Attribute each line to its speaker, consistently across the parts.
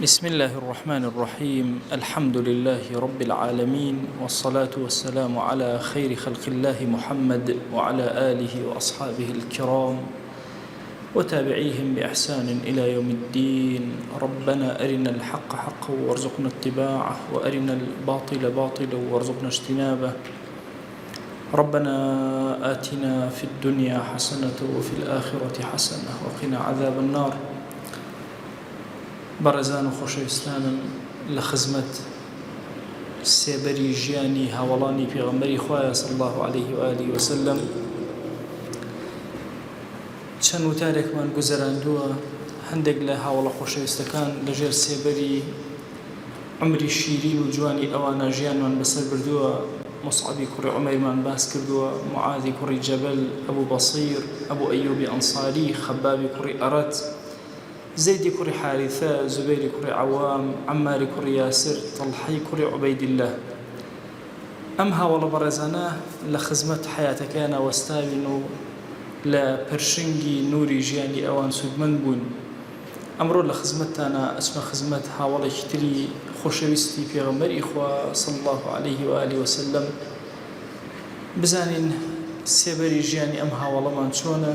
Speaker 1: بسم الله الرحمن الرحيم الحمد لله رب العالمين والصلاة والسلام على خير خلق الله محمد وعلى آله وأصحابه الكرام وتابعيهم بإحسان إلى يوم الدين. ربنا أرنا الحق حقا وارزقنا اتباعه وأرنا الباطل باطلا وارزقنا اجتنابه. ربنا آتنا في الدنيا حسنة وفي الآخرة حسنة وقنا عذاب النار. بەڕێزان و خۆشەویستانم لە خزمەت سێبەری ژیانی هاوڵانی پێغەمبەری خوایە صلی الله عليه وآله وسلم چەند وتارێکمان گوزەراندووە. هەندێک لە هاوڵە خۆشەویستەکان لەژێر سێبەری عمری شیرین و جوانی ئەوانە ژیانمان بەسەر بردووە. مصعبی کوڕی عومەیرمان باس کردووە، معاذی کوڕی جەبەل، ئەبوو بەصیر، ئەبوو ئەیوبی ئەنساری، خەبابی کوڕی ئەرەت، زەیدی کوڕی حارثە، زوبەیری کوڕی عەوام، عەماری کوڕی یاسر، تەڵحەی کوڕی عوبەیدیلlah. ئەم هاوڵە بەڕێزانە لە خزمەت حیاتەکەیانە وەستاوین و لە پەرشنگی نووری ژیانی ئەوان سوودمەند بوون. ئەمڕۆ لە خزمەتتانە ئەچمە خزمەت هاوڵێکی تری خۆشەویستی پێغەمبەری خوا صلی الله عليه وآله وسلم، بزانین سێبەری ژیانی ئەم هاوڵەمان چۆنە،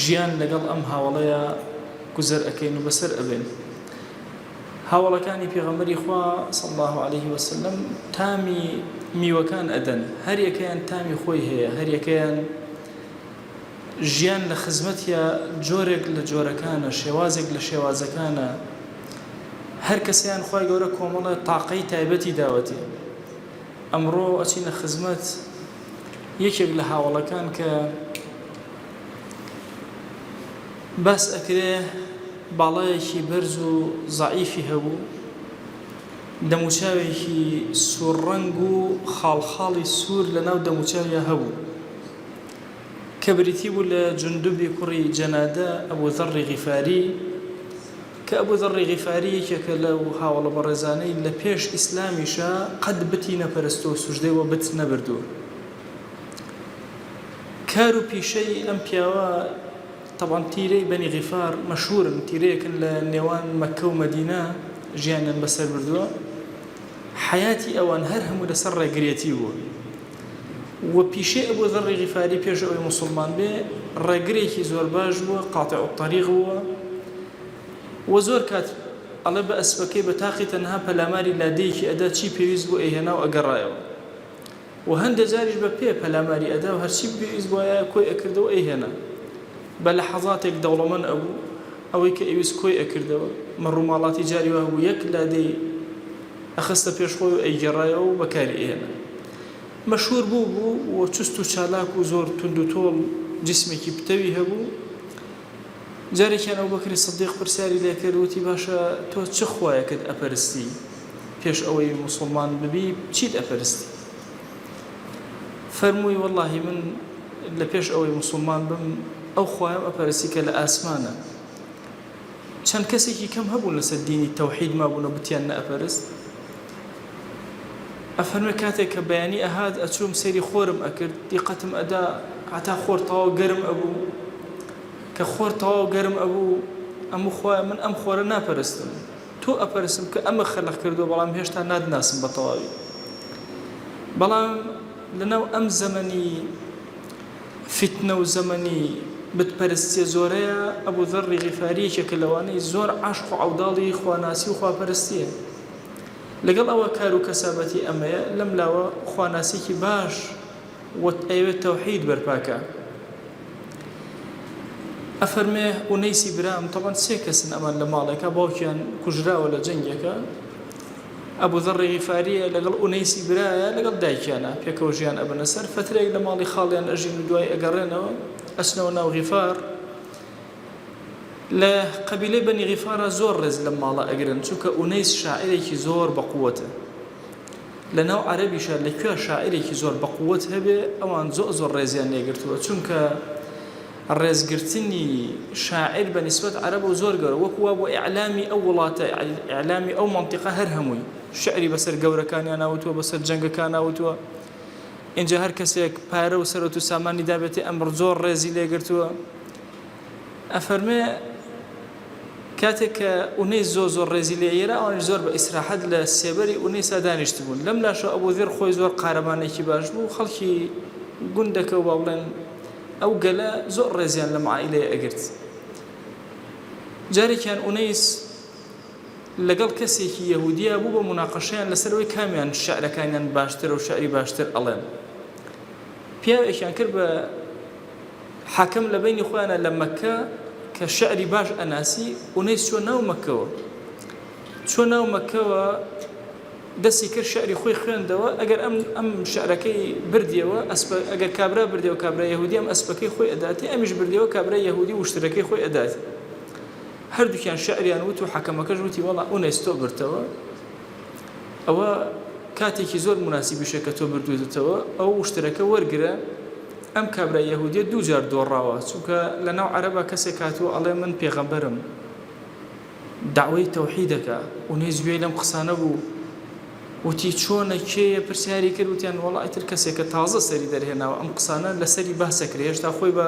Speaker 1: ژیان لەگەڵ ئەم هاوڵەیە گوزەر ئەکەین و بەسەر ئەبێن. هاوڵەکانی پێغەمبەری خوا صلی الله عليه وسلم تامی میوەکان ئەدەن، هەر یەکەیان تامی خۆی هەیە، هەر یەکەیان ژیان لە خزمەتیە جۆرێک لە جۆرەکانە، شێوازێک لە شێوازەکانە، هەر کەسیان خوای گەورە کۆمەڵە تاقەی تایبەتی داوەتی. ئەمڕۆ ئەچینە خزمەت یەکێک لە هاوڵەکان کە باس ئەکرێ باڵایەکی بەرز و زەعیفی هەبوو، دەموچاوێکی سوورڕەنگ و خاڵخاڵی سوور لە ناو دەموچاویە هەبوو کە بریتی بوو لە جوندوبی کوڕی جەنادە ئەبوو ذەڕی غیفاری، کە ئەبوو ذەڕی غیفاری یەکێکە لەو هاوڵە بەڕێزانەی لە پێش ئیسلامیشە قەت بتی نەپەرستووە، سوژدەی وە بت نەبردووە. کار و پیشەی ئەم پیاوە طبعاً تیرەی بەنی غیفار مەشهورن، تیرەیەکن لە نێوان مەککە و مەدینە ژیانیان بەسەر بردووە. حیاتی ئەوان هەر هەموو لەسەر ڕێگرێتی بووە و پیشەی ئەبوو ذەڕی غیفاری پێش ئەوەی موسڵمان بێ ڕێگرێکی زۆر باش بووە، قاتع الطەریق بووە و زۆر کات ئەڵێ بە ئەسپەکەی بە تاقی تەنها پەلاماری لادەیەکی ئەدا، چی پێویست بوو ئەیهێنا و ئەگەڕایەوە و هەندێک جاریش بە پێ پەلاماری ئەدا و هەرچی پێویست بووایە کۆی ئەکردەوە ئەیهێنا. بە لەحەزاتێک دەوڵەمەند ئەبوو، ئەوەی کە ئەویست کۆی ئەکردەوە، مەڕووماڵاتی جاری وە هەبوو، یەک لادەی ئەخستە پێش خۆی و ئەیگەڕایەوە و بەکاری ئێنا. مەشهور بوو و چست و چالاک و زۆر تند و تۆڵ جسمێکی پتەوی هەبوو. جارێکیان ئەبوبەکری سیدیق پرسیاری لێ کرد، وتی باشە تۆ چ خوایەکەت ئەپەرستی پێش ئەوەی موسڵمان ببی، چیت ئەپەرستی؟ فەرمووی وەڵڵاهی من لە پێش ئەوەی موسڵمان بم ئەو خوایم ئەپەرستی کە لە ئاسمانە. چەند کەسێکی کەم هەبوون لەسەر دینی تەوحید مابوونە بتیان نەئەپەرست. ئەفەرمێ کاتێک کە بەیانی ئەهات ئەچووم سەیری خۆرم ئەکرد، دیقەتم ئەدا هەتا خۆر تەواو گەرم ئەبوو، کە خۆر تەواو گەرم ئەبوو ئەموو خوای من ئەم خۆرە ناپەرستم، تۆ ئەپەرستم کە ئەمە خەلق کردووە، بەڵام هێشتا نادناسم بە تەواوی. بەڵام لەناو ئەم زەمەنی فتنە و زەمەنی بتپەرستیە زۆرەیە، ئەبوو ذەڕی غیفاریەکێکە لەوانەی زۆر عاشق و عەوداڵی خواناسی و خواپەرستیە. لەگەڵ ئەوە کار و کەسابەتی ئەمەیە، لەم لاوە خواناسیکی باش وەت ئەوێت تەوحید بەرپاکە. ئەفەرمێ ئونەیسی برام، تەبەن سێ کەسن ئەمان لە ماڵێکە، باوکیان کوژراوە لە جەنگێکە. ئەبوو ذەڕی غیفاریە لەگەڵ ئونەیسی برایە لەگەڵ دایکیانە پێکەوە ژیان ئەبنە سەر. فترێک لە ماڵی خاڵیان ئەژین و دوای ئەگەڕێنەوە، ئەچنەوە ناو غیفار. لە قەبیلەی بەنی غیفارە زۆر ڕێز لە ماڵە ئەگرن، چونکە ئونەیس شاعیرێکی زۆر بەقووەتە. لە ناو عەرەبیشە لەکوێ شاعیرێکی زۆر بەقووەت هەبێ ئەوان زۆر ڕێزیان لێگرتووە، چونکە ڕێزگرتنی شاعیر بە نیسبەت عەرەبە و زۆر گەورە، وەکو وا بۆ ئیعلامی ئەو وڵاتە، ئیعلامی ئەو مەنتیقە هەر هەمووی شعری بەسەر گەورەکانیان ناوتووە، بەسەر جەنگەکان ناوتووە. اینجا هەر کەسێک پارە و سەرەت و سامانی دابێتی ئەمڕ زۆر ڕێزی لێگرتووە. ئەفەرمێ کاتێک کە ئونەی زۆر ڕێزی لێ ئێرە ئەوانش زۆر بە ئیسراحەت لە سێبەری ئونەی سادانیشت بوون لەم لاشە ئەبوو ذر خۆی زۆر قارەمانێکی باش بوو خەڵکی گوندەکە و با بڵێن ئەو گەلە زۆر ڕێزیان لەم عائیلەیە ئەگرت جارێکیان ئونەیس لەگەڵ کەسێکی یەهودیە بوو بە مناقەشەیان لەسەرەوەی کامیان شعرەکانیان باشتر و شعری باشتر ئەڵێن پیاوێکیان کرد بە حاکم لە بینی خۆیانە لە مەکە کە شعری باش ئەناسی ئونەیس چۆ ناو مەکەوە چۆ ناو مەکەوە دەستی کرد شعری خۆی خوێندەوە ئەگەر ئەم شعرەکەی بردیەوە ئەگەر کابرا بردیەوە کابرا یەهودی ئەم ئەسپەکەی خۆی ئەداتی ئەمیش بردیەوە کابرا یەهودی وشترەکەی خۆی ئەداتی هەردووکیان شعریان وت و حەکەمەکەش وتی وەڵا ئونەیس تۆ بردەوە ئەوە کاتێکی زۆر مناسیبیشە کە تۆ بردوێتەوە ئەو وشترەکە وەرگرە ئەم کابرا یەهودیە دوو جار دۆڕاوە چونکە لە ناو عەرەبا کەسێک هاتووە ئەڵێ من پێغەمبەرم داوای تەوحیدەکە ئونەیس گوێی لەم قسانە بوو وتی چۆنە کێیە پرسیاری کرد وتیان وەڵا ئیتر کەسێکە تازە سەری دەرهێناوە ئەم قسانە لەسەری باسەکرێ هێشتا خۆی بە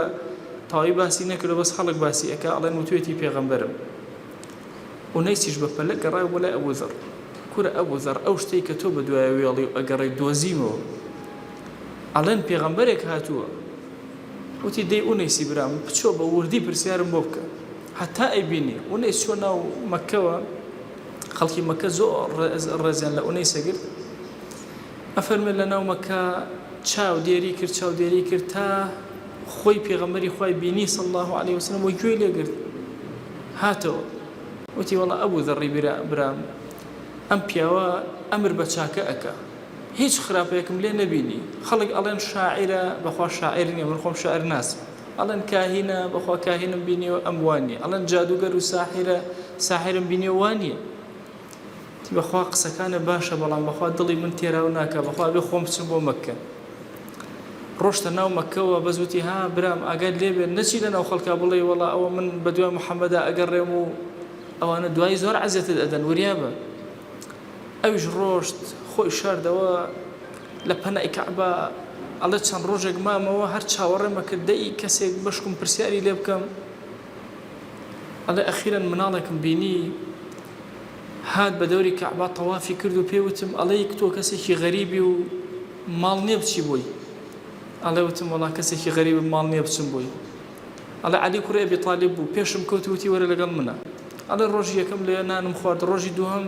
Speaker 1: تاوای باسی نەکردو بەس خەڵک باسی ئەکا ئەڵێن وتوێتی پێغەمبەرم ئونەیسیش بە پەلە گەڕای بۆ لای ئەبوو ذەر کورە ئەبوو ذەر ئەو شتەی کە تۆ بەدوایە وێڵی و ئەگەڕێی دۆزیمەوە ئەڵێن پێغەمبەرێک هاتووە وتی دەی ئونەیسی برام بچۆ بە وردی پرسیارم بۆ بکە هەتا ئەیبینی ئونەیس چۆ ناو مەکەوە خەڵکی مەکە زۆر ڕێزیان لە ئونەیسە گرت ئەفەرمێ لە ناو مەکە چاودێری کرد تا خۆی پێغەمبەری خوای بینی صلی الله علیه وسلم و گوێی لێگرت هاتەوە وتی وەڵا ئەبوو ذەڕی برام ئەم پیاوە ئەمر بە چاکە ئەکا هیچ خراپەیەکم لێ نەبینی خەڵک ئەڵێن شاعرە بەخوا شاعر نییە من خۆم شاعر ناسم ئەڵێن کاهینە بەخوا کاهینم بینیەوە ئەم وانیە ئەڵێن جادوگەر و ساحرم بینیەوە وانیە بەخوا قسەکانە باشە بەڵام بەخوا دڵی من تێراو ناکە بەخوا بێ خۆم بچم بۆ مەکە ڕۆشتە ناو مەکەوە بەزوتی ها برام ئاگات لێبێ نەچی لە ناو خەڵکا بڵێ وەڵا ئەوە من بە دوای محەممەدا ئەگەڕێم و ئەوانە دوای زۆر عەزیەتت ئەدەن وریابە ئەویش ڕۆشت خۆی شاردەوە لە پەنای کەعبە ئەڵێ چەند ڕۆژێک مامەوە هەر چاوەڕێمە کرد دەی کەسێک بەشکم پرسیاری لێ بکەم ئەڵێ ئەخیرەن مناڵێکم بینی هات بە دەوری کەعبە تەوافی کرد و پێوتم ئەڵێ تۆ کەسێکی غەریبی و ماڵ نییە بچی بۆی ئەڵێ وتم وەڵا کەسێکی غەریب ماڵ نییە بچم بۆی ئەڵێ عەلی کوڕی ئەبی تاالب بوو پێشم کەوتی وتی وەرە لەگەڵ منە ئەڵێ ڕۆژی یەکەم لێ نانم خوارد ڕۆژی دووهەم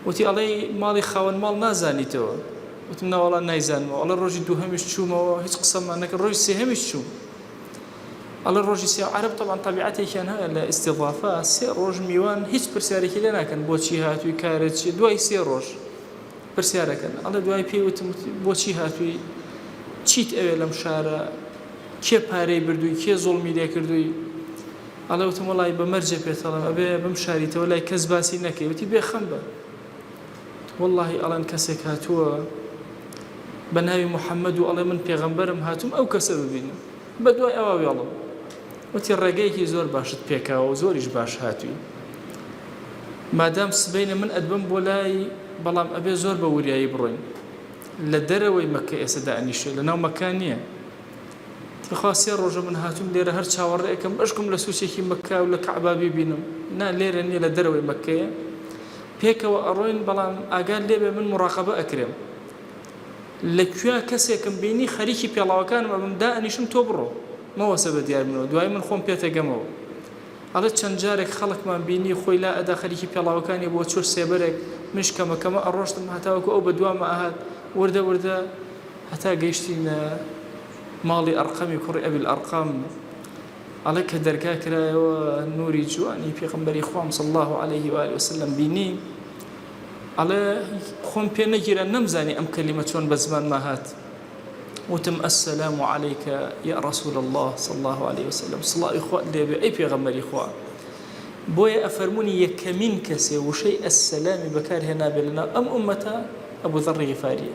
Speaker 1: وتی ئەڵێ ماڵی خاوەن ماڵ نازانیتەوە وتم ناوەڵا نایزانمەوە ئەڵێ ڕۆژی دووهەمیش چوومەوە هیچ قسەمان نەکرد ڕۆژی سێهەمیش چووم ئەڵێ ڕۆژی سێ عەرەب طبعاً طبیعەتێکیان هەیە لە ئیستیضافە سێ ڕۆژ میوان هیچ پرسیارێکی لێ ناکەن بۆچی هاتووی کارێت چی دوای سێ ڕۆژ پرسیارەکەن ئەڵێ دوای پێوتم بۆچی هاتووی چیت ئەوێ لەم شارە کێ پارەی بردووی کێ زوڵمی لێ کردووی ئەڵێ وتم وەڵی بە مەرجە پێتەڵم ئەبێ بم شاریتەوە لای کەس باسی نەکەی وتی بێخەم بە واللهی ئەڵێن کەسێک هاتووە بە ناوی محەممەد و ئەڵێ من پێغەمبەرم هاتووم ئەو کەسە ببینم بە دوای ئەوە وێڵم وتی ڕێگەیەکی زۆر باشت پێکاوە و زۆریش باش هاتووی مادام سبەینە من ئەدبم بۆ لای بەڵام ئەبێ زۆر بە وریایی بڕۆین لە دەرەوەی مەکە ئێستا دانیشێ لە ناو مەکان نییە خوا سێ ڕۆژە من هاتووم لێرە هەر چاوەڕێکم بەشکم لە سوچێکی مەکە و لە کەعبا ببینم نا لێرە نییە لە دەرەوەی مەکەیە پێکەوە ئەڕۆین بەڵام ئاگال لێبێ من مراقەبە ئەکرێم لەکوێ کەسێکم بینی خەریکی پێڵاوەکانم ئەبم دائەنیشم تۆ بڕۆ مەوەسە بە دیار بنەوە دوای من خۆم پێتەگەمەوە ئەڵێ چەند جارێک خەڵکمان بینی خۆی لا ئەدا خەریکی پێڵاوەکانی بۆ چۆر سێبەرێک مش کەمەکەمە ئەڕۆشتم هەتاوەکو ئەو بە دوامە ئاهات وردە هەتا گەیشتینە ماڵی ئەرقەمی کوڕی ئەبی ئەرقام ئەڵێ کە دەرگا کرایەوە نوری جوانی پێغەمبەری خوام صلی الله عليه و آله وسلم بینی ئەڵێ خۆم پێ نەگیرە نەمزانی ئەم کەلیمە چۆن بە زمانما هات وتم السلام عليك يا رسول الله صلى الله عليه وسلم صلاة إخوة لبي أي پیغمبر إخوة بويا أفرموني يكمين كسي وشيء السلام بكار هنا بلنا أم أمتا أبو ذر غفاري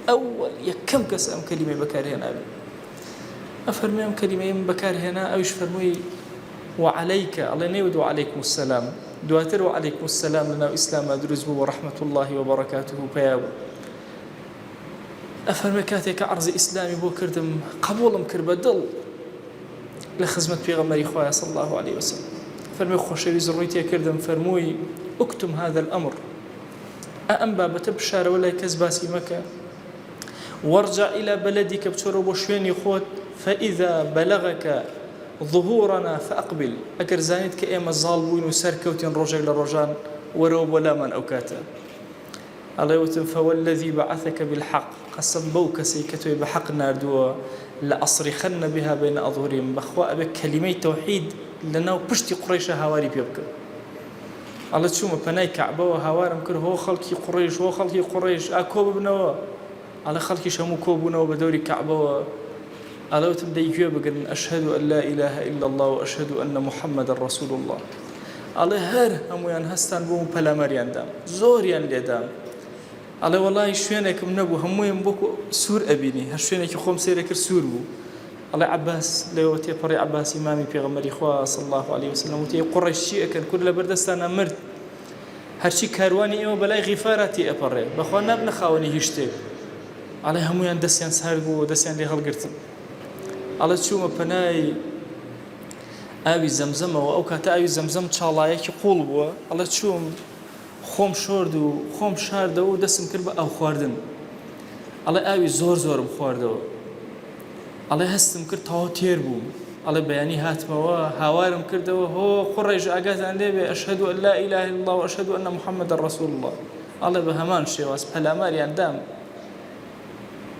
Speaker 1: أول يكم كس أم كلمة بكار هنا بل أفرمي أم كلمة بكار هنا أوش فرمي وعليك الله نيود وعليكم السلام دواتر وعليكم السلام لنا إسلام أدرز ورحمة الله وبركاته بيابو أفرمي كاتك عرض إسلامي بو كردم قبولم كربدل لخدمة پیغمبر خواه صلى الله عليه وسلم فرمي خوشوي زرويتي كردم فرموي اكتم هذا الأمر أم بابة بشار ولا كزباسي مكة وارجع إلى بلدك بشرب وشويني خوت فإذا بلغك ظهورنا فأقبل أكر زانيت كأيما الظالبين وسركوتين رجل لرجان وروب ولا من أوكاتا الله يوتم فوالذي بعثك بالحق قسم بوك سيكتوي بحق ناردوا لأصرخن بها بين أظهرهم بخواء بك كلمة توحيد لنا بشتي قريش هواري بيبك الله تشوم بناي كعبة وهوارم كر هو خلقي قريش أكوب بنوا على خلقي شمو كوبنا وبدوري كعبة الله يوتم ديجوا بقن أشهد أن لا إله إلا الله وأشهد أن محمد رسول الله الله هر هميان هستان بوم بلا مريان دام زوريان لدام الله والله شوينك منبو هميان بوكو سور أبيني هشوينك خوم سيرك سور بو الله عباس لو تيبري عباس إمامي بيغمر إخوة صلى الله عليه وسلم وتي قريش شيء كان كل بردستان مرد هرشي كارواني إيو بلاي غفاراتي أبري بخوانا ابن خاوني هشتي الله هميان دسيان ساربو ودسيان لي هلقرتم الله تشوم بناي ئاوی زەمزەمەوە ئەو کاتە ئاوی زەمزەم چاڵایەکی قوڵ بووە ئەڵێ چووم خۆم شۆرد و خۆم شاردەوە و دەستم کرد بە ئاو خواردن ئەڵێ ئاوی زۆرم خواردەوە ئەڵێ هەستم کرد تەواو تێر بووم ئەڵێ بەیانی هاتمەوە هاوارم کردەوە هۆ قوڕێژ ئاگاتان لێبێ ئەشهەدو ئەن لا ئیلاهە ئیلا الله وئەشهەدو ئەنە محەممەدە ڕەسوول الله ئەڵێ بە هەمان شێواز پەلاماریان دام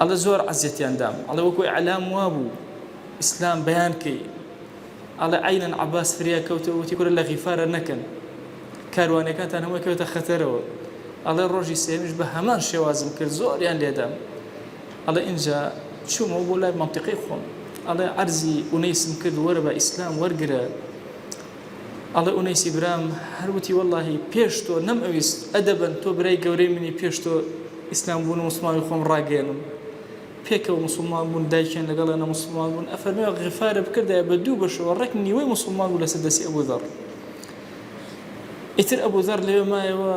Speaker 1: ئەڵێ زۆر عەزیەتیان دام ئەڵێ وەکو ئیعلام وابوو ئیسلام بەیان کەی على عين عباس فريا كوتو وتيكون لا غفاره نكن كارواني كانت انا كوتا خطروا على الروجي سيمش بهمان شوازم كل زور يعني ليدام على انجا شو مو ولا منطقي خون على عرزي انيس مكد وربا اسلام ورقرا على انيس ابراهيم هروتي والله بيشتو نم اويس ادبا تو بري غوري مني بيشتو اسلام بون مسلمان خون راغينم پێکەوە مسلمان بوون دایکیان لەگەڵێنە مسلمان بوون ئەفەرمێ غفارە بکردایە بە دوو بەشەوە ڕێک نیوەی مسلمان بوو لەسەر دەستی ئەبوذەر ئیتر ئەبوذەر لەوێ مایەوە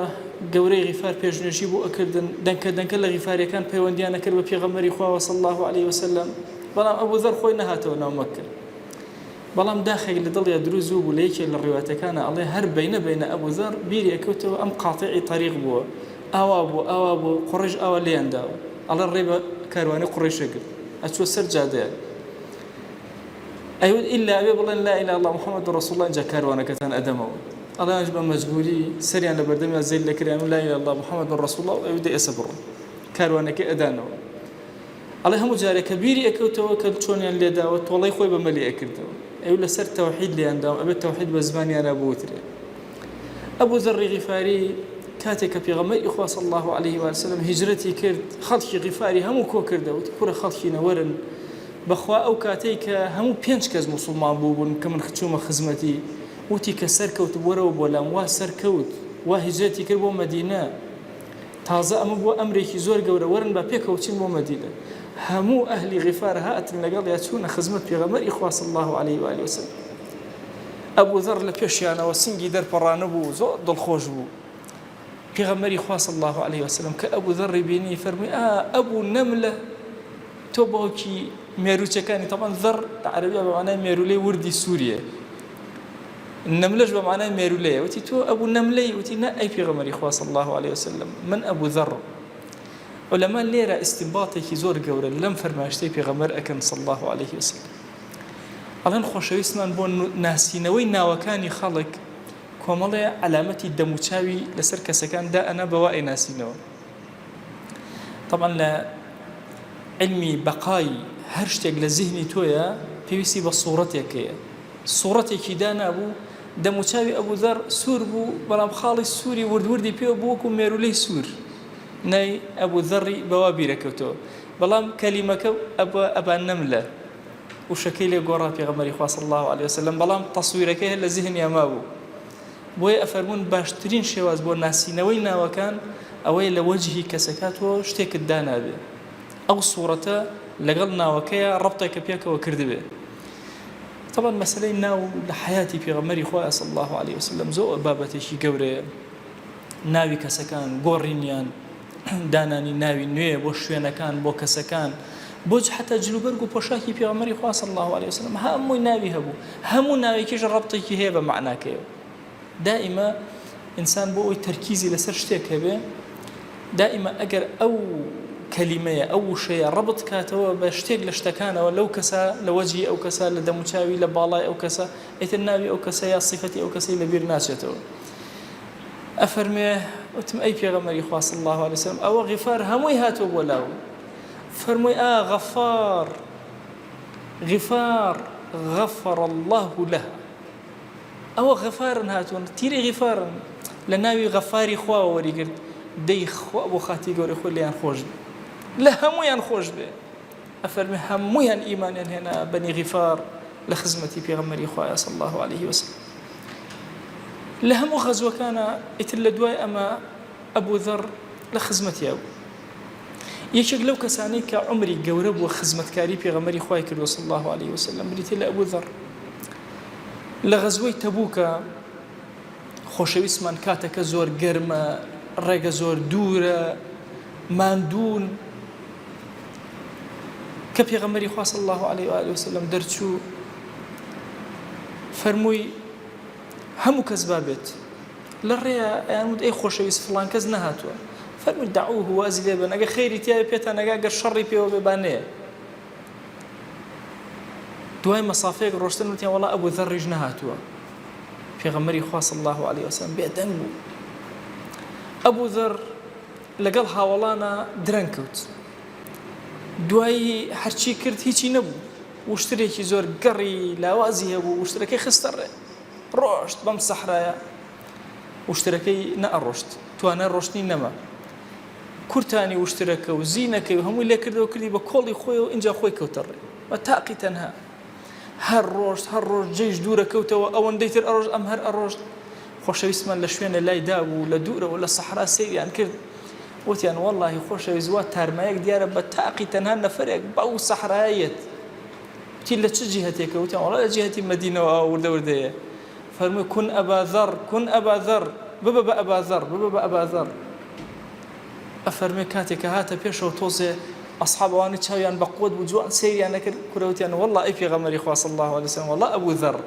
Speaker 1: گەورەی غیفار پێشنوێژی بۆ ئەکردن دەنکە لە غیفاریەکان پەیوەندیان ئەکرد بە پێغەمبەری خوا صلی الله عليه وسلم بەڵام ئەبوذەر خۆی نەهاتەوە ناو مەککە بەڵام داخێک لە دڵیا دروست بوو لە یەکێک لە ڕیواتەکانە ئەڵێ هەر بەینە ئەبوذەر بیری ئەکەوتەوە ئەم قاتعی طەریق بووە ئاوا بوو قوڕیش ئاوا لێیان داوە ئەڵێ ڕێ بە كارواني قريش قل أشوف سرجع ده أيود إلا أبي بالله لا إله إلا الله محمد رسول الله جا كاروانك كان أدمه الله أجب مجبوري سريع لبردم زي اللي كريم لا إله إلا الله محمد رسول الله أيود يصبر كاروانك أدانه الله هم جاري كبير أكوته وكل شون اللي داوت والله يخوي بملي أكرده أيود سر توحيد اللي عندهم أبي التوحيد بزماني أنا أبوتري أبو ذر غفاري كاتك بيغمر إخوة صلى الله عليه وسلم هجرتي كرد خلقي غفاري همو كو كرده وتكور خلقي نورن بخوا أو كاتيك همو بينش كز مسلمان بوبون كمن ختشوم خزمتي وتي كسركوت بورو بولام وسركوت وهجرتي كربو مدينة تازه أمو بو أمريكي زور قورة ورن بابيكو تشين بو مدينة همو أهل غفار هات لقال ياتشون خزمت بيغمر إخوة صلى الله عليه وآله وسلم أبو ذر لبيشيانا وسنجي در برانبو زود دل خوش بو پیغمبری خوا صلی الله علیه وسلم که ابو ذر بینی فرمی ابو نمله تو با کی میروچکانی طبعا ذر عربی به معنای میروله وردی سوریه نملج به معنای میروله وتی تو ابو نمله وتی نه ای پیغمبری خوا صلی الله علیه وسلم من ابو ذر علماء لیرا استنباطی کی زور گوره لم فرماشتی پیغمبر اکن صلی الله علیه وسلم الان خوشویستمان بو ناسینوی ناوکانی خلق کۆمەڵێ علامەتی دەموچاوی لەسەر کەسەکان دا ئەنا بەوای ناسینەوە طبعا لە علمی بەقای هەر شتێک لە زیهنی تۆیە پێویستی بە سوورەتێکەیە سوورەتێکی دانابوو دەموچاوی ئەبوو ذەر سوور بوو بەڵام خاڵی سووری وردوردی پێوە بوو وەکو مێرولەی سوور نەی ئەبوو ذەڕی بەوا بیرەکەوتەوە بەڵام کەلیمەکە ئەبان نەملە وشەکەی لێ گۆڕا پێغەمبەری خوا صلی الله عليه وسلم بەڵام تەسویرەکەی لە زیهنیا مابوو بۆیە ئەفەرمون باشترین شێواز بۆ ناسینەوەی ناوەکان ئەوەی لە وەجهی کەسەکاتەوە شتێکت دانابێ ئەو سوورەتە لەگەڵ ناوەکەیە ڕەبتێکە پێکەوە کردبێ طبعا مەسەلەی ناو لە حیاتی پێغەمبەری خوا صلی الله عليه وسلم زۆر بابەتێکی گەورەیە ناوی کەسەکان گۆڕینیان دانانی ناوی نوێ بۆ شوێنەکان بۆ کەسەکان بۆج حتا جلوبەرگ و پۆشاکی پێغەمبەری خوا صلی الله عليه وسلم هەمووی ناوی هەبوو هەموو ناوێکیش ڕەبتێکی هەیە بە معناکەیەوە دائما ئینسان بۆ ئەوی تەرکیزی لەسەر شتێک هەبێ دائما ئەگەر ئەو کەلیمەیە ئەو شەیە ڕەبت کاتەوە بە شتێک لە شتەکانەوە لەو کەسە لە وەجهی ئەو کەسە لە دەموچاوی لە باڵای ئەو کەسە ئیتر ناوی ئەو کەسە یا صیفەتی ئەو کەسەی لەبیر ناچێتەوە ئەفەرمێ وتم ئەی پێغەمبەری خوا صلی الله عليه وسلم ئەوە غیفار هەمووی هاتووە بۆ لاو فەرمووی غەفار غفار غفر الله له ئەوە غەفارن هاتوون تیری غیفارن لە ناوی غەفاری خواوە وەریگرت دەی خوا بۆ خاتی گەورەی خۆی لێیان خۆش بێ لە هەموویان خۆش بێ ئەفەرمێ هەموویان ئیمانیان هێنا بەنی غیفار لە خزمەتی پێغەمبەری خوایە صلی الله عليه وسلم لە هەموو غەزوەکانە ئیتر لە دوای ئەمە ئەبوو ذەڕ لە خزمەتی ئەو یەکێک لەو کەسانەی کە عمری گەورە بووە خزمەتکاری پێغەمبەری خوای کردووە صلی الله عليه وسلم بریتە لە ئەبوو ذەڕ لە غەزوەی تەبووکە خۆشەویستمان کاتەکە زۆر گەرمە ڕێگە زۆر دوورە ماندوون کە پێغەمبەری خوا صلی الله عليه و آله وسلم دەرچوو فەرمووی هەموو کەس بابێت لە ڕێیە ئەیانوت ئەی خۆشەویست فڵان کەس نەهاتووە فەرمووی دەعوه وازی لێ بن ئەگەر خەیری تیایە پێتان ئەگا گەر شەڕی پێوە بێ بانەیە دوای مەسافەیەک ڕۆشتن وتیان وەڵا ئەبوو ذەڕیش نەهاتووە پێغەمبەری خوا صلی الله عليه وسلم بێدەنگ بوو ئەبوو ذەڕ لەگەڵ هاوڵانە درەنگ کەوت دوایی هەرچی کرد هیچی نەبوو وشترێکی زۆر گەڕی لاوازی هەبوو وشترەکەی خستە ڕێ ڕۆشت بەم سەحرایە وشترەکەی نەئەڕۆشت توانە ڕۆشتنی نەما کورتانی وشترەکە و زینەکەی و هەمووی لێ کردەوە کردی بە کۆڵی خۆی و اینجا خۆی کەوتە ڕێ بە تاقی تەنها هەر ڕۆژ جێش دوورە کەوتەوە ئەوەندەی تر ئەڕۆژ ئەم هەر ئەڕۆژت خۆشەویستمان لە شوێنە لای دابوو لە دوورەوە لە سەحرا سەیریان کرد وتیان وەڵڵاهی خۆشەویست وا تارمایەک دیارە بە تاقی تەنها نەفەرێک بەو سەحرایەت وتی لە چ جیهەتێکە وتیان وەڵا لە جیهەتی مەدینەوە وردە وردەیە فەرمووی کون ئەبا ذەڕ کون ئەبا ذەڕ ببە بە ئەبا ذەڕ ببە بە ئەبا ذەڕ ئەفەرمێ کاتێکە هاتە پێشەوە تۆزێ ئەصحاب ئەوانە چاویان بە قووت بوو جوان سەیریان نەکرد کوڕەوتیان وەڵڵا ئەی پێغەمبەری خوا صلی الله عليه وسلم وەڵڵا ئەبوو ذەڕ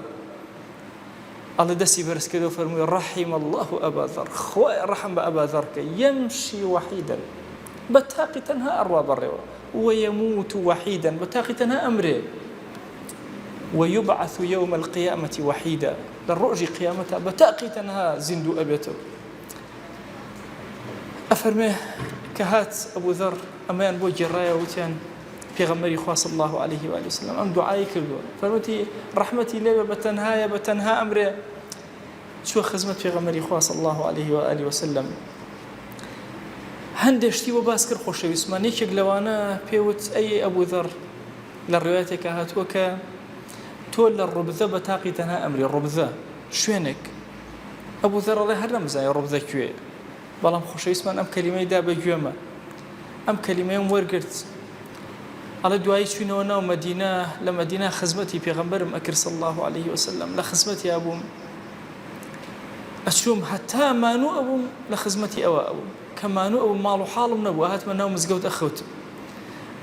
Speaker 1: ئەڵێ دەستی بەرز کردەوە فەرمووی ڕەحیم الله ئەبا ذەڕ خوای ڕەحم بە ئەبا ذەڕ کە یەمشی وەحیدەن بە تاقی تەنها ئەڕوا بەڕێوە وەیەموت وەحیدەن بە تاقی تەنها ئەمرێ ويبعث يوم القيامة وحيدا للرؤج قيامتها بتاقي تنها زندو أبيته أفرميه كهات أبو ذر أمان بو جرايا وتيان في خوا صلى الله عليه وآله وسلم أم دعائي كردو فرمتي رحمتي لي بتنها أمري شو خزمت في خوا صلى الله عليه وآله وسلم هەندێشتی بۆ باس کرد خۆشەویستمان یەکێک لەوانە پێوت ئەی ئەبوو ذەڕ لە ڕوایەتێکە هاتووە کە تۆ لە ڕوبزە بە تاقی تەنها ئەمری ڕوبزە شوێنێک ئەبوو ذەڕ ئەڵێ هەر نەمزانێ ڕوبزە کوێ بەڵام خۆشەویستمان ئەم کەلیمەی دا بە گوێمە ئەم کەلیمەیەم وەرگرت ئەڵێ دوایی چوینەوە ناو مەدینە لە مەدینە خزمەتی پێغەمبەرم ئەکرد صلی الله عليه وسلم لە خزمەتی ئەبووم ئەچووم هەتا مانوو ئەبووم لە خزمەتی ئەوە ئەبووم کە مانوو ئەو ماڵ و حاڵم نەبووە هاتمە ناو مزگەوت ئەخەوتم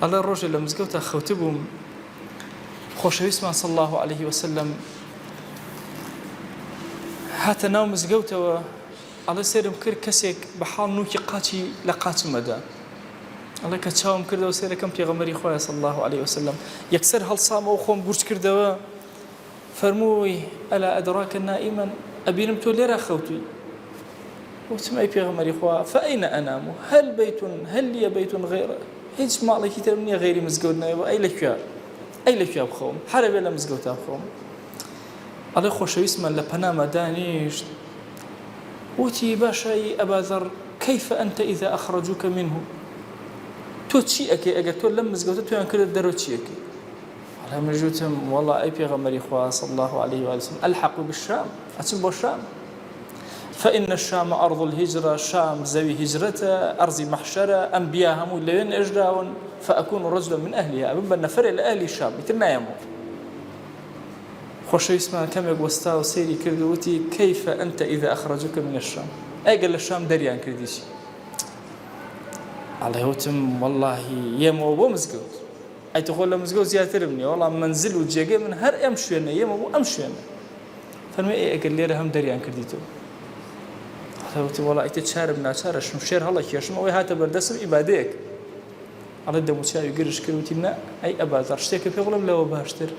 Speaker 1: ئەڵێ ڕۆژێ لە مزگەوتە خەوتە بووم خۆشەویستمان صلی الله عليه وسلم هاتە ناو مزگەوتەوە ئەڵێ سێرم کرد کەسێک بە حاڵ نوکی قاچی لە قاچمەدا ئەڵێ کە چاوم کردەوە سێرەکەم پێغەمبەری خۆیە صلی الله عليه وسلم یەکسەر هەڵسامەوە خۆم گورج کردەوە فەرمووی ئەلا ئەدراکە نائیمەن ئەبینم تۆ لێرە خەوتووی وتم ئەی پێغەمبەری خوا فەئەینە ئەنام هەل لیە بەیتون غەیرە هیچ ماڵێکی ترم نییە غەیری مزگەوت نایەوە ئەی لەکوێ بخەوم حرەبێ لە مزگەوتا بخەوم ئەڵێ خۆشەویستمان لە پەنامە دانیشت وتی باشایی ئەبا ذەڕ کەیفە ئەنتە ئیذا ئەخرەجوکە منه تۆ چی ئەکەی ئەگەر تۆ لەم مزگەوتە تۆیان کردە دەرەوە چی ئەکەی ئەڵێ من ژوتم وەڵڵا ئەی پێغەمبەری خوا صلی الله عليه وسلم ئەلحەق بالشام ئەچم بۆ شام فإن الشام أرض الهجرة شام زوي هجرته أرض محشرة أنبياء هم لين أجراون فأكون رجلا من أهلها أبن نفر إلى أهل الشام يترنا يمو خوش اسمه كم يقوستا وسيري كردوتي كيف أنت إذا أخرجوك من الشام أقل الشام دريان كرديشي على هوتم والله يمو ومزقوت ئەی تۆ لە مزگەوت زیاترم نییە وەڵام منزل و جێگەی من هەر ئەم شوێنە ئێمە بوو ئەم شوێنە فەرمووی ئەگەر لێرە هەم دەریان کردیتەوە وتی وەڵا ئیتر چارم ناچارە شمشێر هەڵە کێشم ئەوەی هاتە بەردەستم ئیبادەیەک ئەڵێ دەموچاوی گرش کرد وتی نە ئەی ئەبازار شتێکە پێ بڵم لەوە باشتر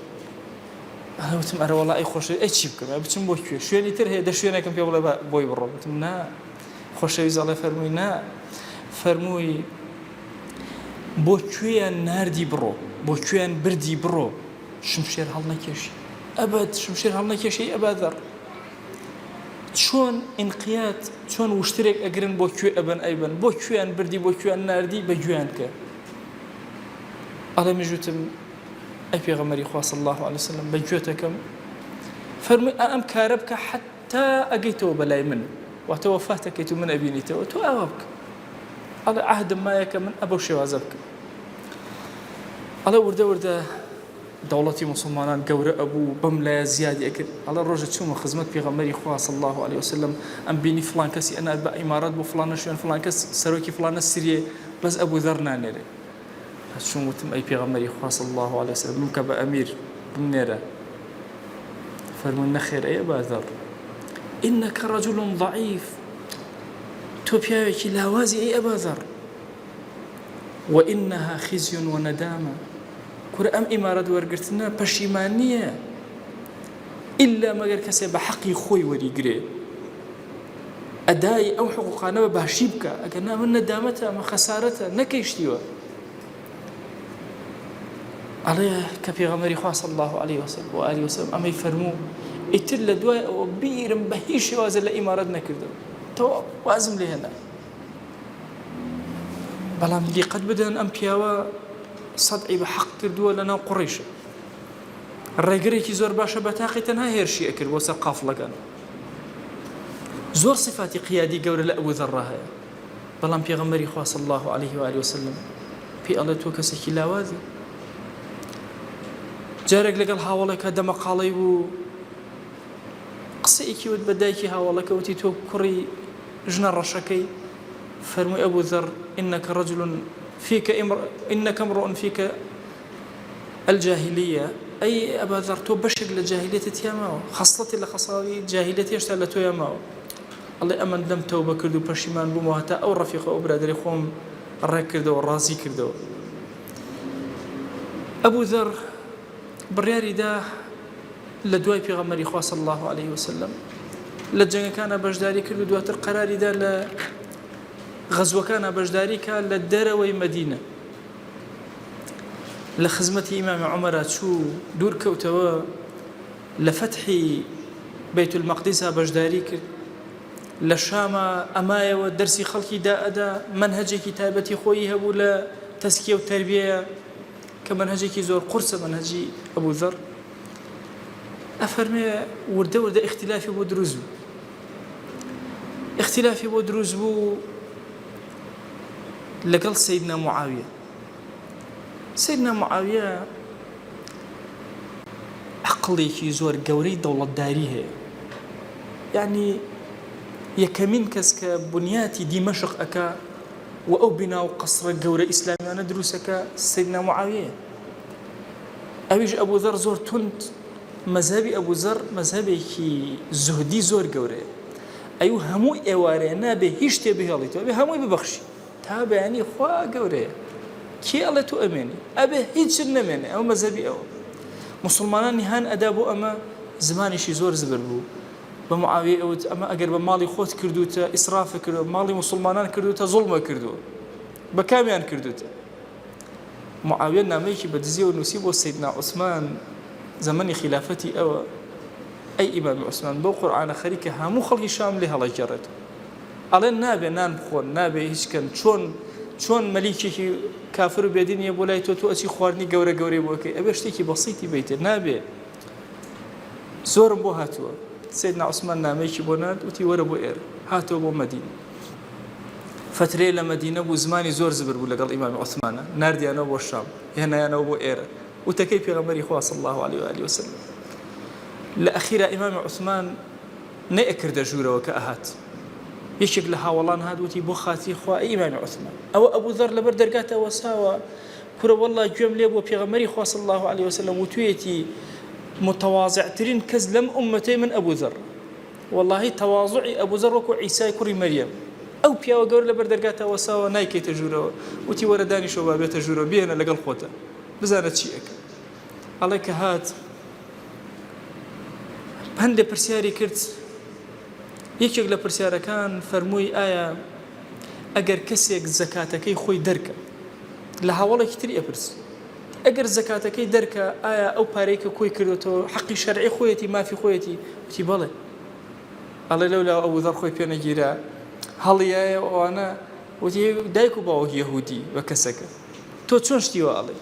Speaker 1: وتم ئەرە وەڵا ئەی خۆشەوی ئەی چی بکەم بچم بۆ کوێ شوێنی تر هەیە دە شوێنێکم پێ بڵێ بۆی بڕۆ وتم نا خۆشەویست ئەڵێ فەرمووی نا فەرمووی بۆ کوێیان ناردی بڕۆ بۆ کوێیان بردی بڕۆ شمشێر هەڵ نەکێشی ئەبەد شمشێر هەڵ نەکێشی ئەبادەر چۆن ئینقیات چۆن وشترێک ئەگرن بۆ کوێ ئەبەن ئەیبەن بۆ کوێیان بردی بۆ کوێیان ناردی بەگوێیان کە ئەڵێ مژوتم ئەی پێغەمبەری خوا صلی الله علیه وسلم بەگوێتەکەم فەرمووی ئەم کارە بکە حتا ئەگەیتەوە بەلای من واتە وەفاتەکەیت و من ئەبینیتەوە تۆ ئاوا بکە ئەڵێ عەهدم مایەکە من ئەبەو شێوازە بکەم ئەڵێ وردە وردە دەوڵەتی مسلمانان گەورە ئەبوو بەم لایە زیادی ئەکرد ئەڵێ ڕۆژە چوومە خزمەت پێغەمبەری خوا صلی الله علیه وسلم ئەم بینی فڵان کەسی ئەنات بە ئیمارەت بۆ فڵانە شوێن فڵان کەس سەرۆکی فڵانە سریە بەس ئەبوو ذەر نانێرێ چون وتم ئەی پێغەمبەری خوا صلی الله علیه وسلم بمکە بە ئەمیر بمنێرە فەرمووی نەخێر ئەی ئەبا ذەر إنك رجل ضعيف تۆ پیاوێکی لاوازی ئەی ئەبا ذەر وإنها خزي وندامة کورە ئەم ئیمارەت وەرگرتنە پەشیمان نییە ئیلا مەگەر کەسێ بە حەقی خۆی وەریگرێ ئەدای ئەو حقوقانەوە باشی بکە ئەگەر نا من نەدامەتە ئەمە خەسارەتە نەکەیشتیوە ئەڵێ کە پێغەمبەری خوا صلی الله علیه وسلم ئەمەی فەرموو ئیتر لە دوای ئەوە بیرم بە هیچ شێوازە لە ئیمارەت نەکردەوە تۆ وازم لێ هێنا بەڵام دیقەت بدەن ئەم پیاوە سەدعی بە حەق کردووە لەناو قوڕیشە ڕێگرێکی زۆر باشە بە تاقی تەنها هێرشی ئەکرد بۆ سەر قافڵەکان زۆر صفاتی قیادی گەورە لە ئەبوو ذەر هەیە بەڵام پێغەمبەری خوا صلی الله علیه وسلم پێی ئەڵێ تۆ کەسێکی لاوازی جارێک لەگەڵ هاوڵێکە دەمەقاڵەی بوو قسەیەکی وت بە دایکی هاوڵەکە وتی تۆ کوڕی ژنە ڕەشەکەی فەرمووی ئەبوو ذەر إنك رجل إنك امرؤ فيك الجاهلية أي أبا ذر تو بشك لجاهلية تياماو خصلتي لخصاوي جاهلية يشتغل لتو ياماو الله أمن لم توبة كردو برشيمان بموهتا أو رفيق أو برادري خوم الرأي كردو والرازي كردو أبو ذر برياري دا لدواي بيغمري خواه صلى الله عليه وسلم لجنة كان بجداري كردو دواتر قراري دا غزوەکانە بەشداری کە لە دەرەوەی مەدینە لە خزمەتی ئیمامی عومەرە چوو دوور کەوتەوە لە فەتحی بەیت المەقدیسا بەشداری کرد لە شامە ئەمایەوە دەرسی خەڵکی دائەدا منهەجێکی تایبەتی خۆی هەبوو لە تەسکیە و تەربیەیە کە منهەجێکی زۆر قورسە منهەجی ئەبوو ذەر ئەفەرمێ وردە وردە اختلافی بۆ دروست بوو اختلافی بۆ دروست بوو لەگەڵ سەیدنا معاویە سەیدنا معاویە عەقڵێکی زۆر گەورەی دەوڵەتداری هەیە یعنی یەکەمین کەس کە بنیاتی دیمەشق ئەکا و ئەو بنا و قەسرە گەورە ئیسلامیانە دروستەکە سەیدنا معاویە ئەویش ئەبوو ذەر زۆر تند مەذهبی ئەبوو ذەر مەذهبێکی زوهدی زۆر گەورەیە ئەیوو هەموو ئێوارەیە نابێ هیچ شتێ بهێڵیتەوە ئەبێ هەمووی ببەخشی تا بەیانی خوا گەورەیە کێ ئەڵێ تۆ ئەمێنی ئەبێ هیچ نەمێنێ ئەوە مەذهبی ئەوە مسلمانانی هان ئەدا بۆ ئەمە زمانیشی زۆر زبر بوو بە معاویە ئەوت ئەمە ئەگەر بە ماڵی خۆت کردوتە ئیسرافە کردو ماڵی مسلمانان کردوتە زوڵمە کردووە بە کامیان کردوتە معاویە نامەیەکی بەدزیەوە نووسی بۆ سەیدنا عوسمان زمانی خلافەتی ئەوە ئەی ئیمامی عوسمان بەو قورئانە خەریکە هەموو خەڵکی شام لێ هەڵەگێڕێت ئەڵێ نابێ نان بخۆن نابێ هیچکەن چۆن مەلیکێکی کافر و بێدینیە بۆ لای تۆ ئەچی خواردنی گەورە گەورەی بۆکەی ئەبێ شتێکی بەسیتی بیتێ نابێ زۆرم بۆ هاتووە سەیدنا عوسمان نامەیەکی بۆ نرد وتی وەرە بۆ ئێرە هاتەوە بۆ مەدینە فترەیە لە مەدینە بوو زمانی زۆر زبر بوو لەگەڵ ئیمامی عوسمانە نردیانەوە بۆ شام هێنایانەوە بۆ ئێرە وتەکەی پێغەمبەری خوا صلی الله علیه و آله وسلم لە ئەخیرا ئیمامی عوسمان نەئەکردە ژوورەوە کە ئەهات یەکێک لە هاوڵان هات وتی بۆ خاتی خوا ئیمامی عوسمان ئەوە ئەبوو ذەر لەبەر دەرگاتە وەساوە كورة والله جوم لي أبو بيغمري خوا صلى الله عليه وسلم وتويتي متواضع ترين كز لم أمتي من أبو ذر والله تواضعي أبو ذر وكو عيسى كوري مريم أو بيا وقول لبردرقاته وساوى نايكي تجوره وتي ورداني شبابي تجوره بينا لقل خوته بزانت شيئك عليك هات هەندێ پرسیاری کرد یەکێک لە پرسیارەکان فەرمووی ئایا ئەگەر کەسێک زەکاتەکەی خۆی دەرکە لە هاوڵێکی تری ئەپرس ئەگەر زەکاتەکەی دەرکە ئایا ئەو پارەی کە کۆی کردوەوە حەقی شەرعی خۆیەتی مافی خۆیەتی وتی بەڵێ ئەڵێ لەولا ئەو ذەر خۆی پێ نەگیرا هەڵیایە ئەوانە وتی دایک و باوەک یەهودی بە کەسەکە تۆ چۆن شتیوە ئەڵێ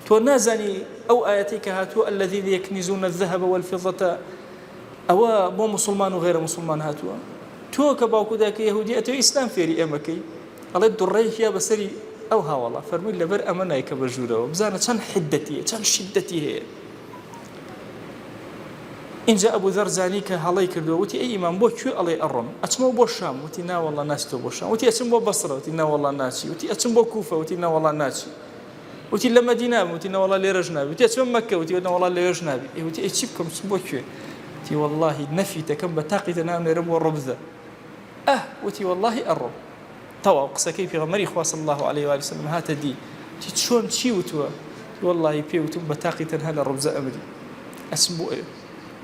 Speaker 1: تۆ نازانی ئەو ئاەتەی کە هاتووە الذين يكنزون الذهب والفضة ئەوە بۆ مسلمان و غێرە مسلمان هاتووە تۆ کە باوکو دایکە یەهودی ئەتۆ ئیسلام فێری ئێمەکەی ئەڵێ دوڕێیە بەسەری ئەو هاوڵە فەرمووی لەبەر ئەمە نایکە بە ژوورەوە بزانە چەند حدەتیە چەند شیدەتی هەیە اینجا ئەبوو ذەر زانی کە هەڵەی کردووە وتی ئەی ئیمان بۆ کوێ ئەڵێ ئەڕۆم ئەچمەوە بۆ شام وتی ناوەڵڵا ناچی تۆ بۆ شام وتی ئەچم بۆ بەسڕە وتی ناوەڵڵا ناچی وتی ئەچم بۆ کوفە وتی ناوەڵڵا ناچی وتی لە مەدینە وتی ناوەڵڵا لێرەش نابی وتی ئەچم مەککە وتی ناوەڵڵا لێرەش نابی وتی ئەی چی بکەم چم بۆ کوێ وتی والله نەفیتەکەم بە تاقیتە نامێرم بۆ ڕبزە وتی والله ئەڕۆم تەواو قسەکەی پێغەمبەری خوا صلی الله عليه و سلم هاتە دی وتی چۆن چی وتووە والله پێوتم بە تاقی تەنها لە ڕبزە ئەمری ئەچم بۆ ئەوێ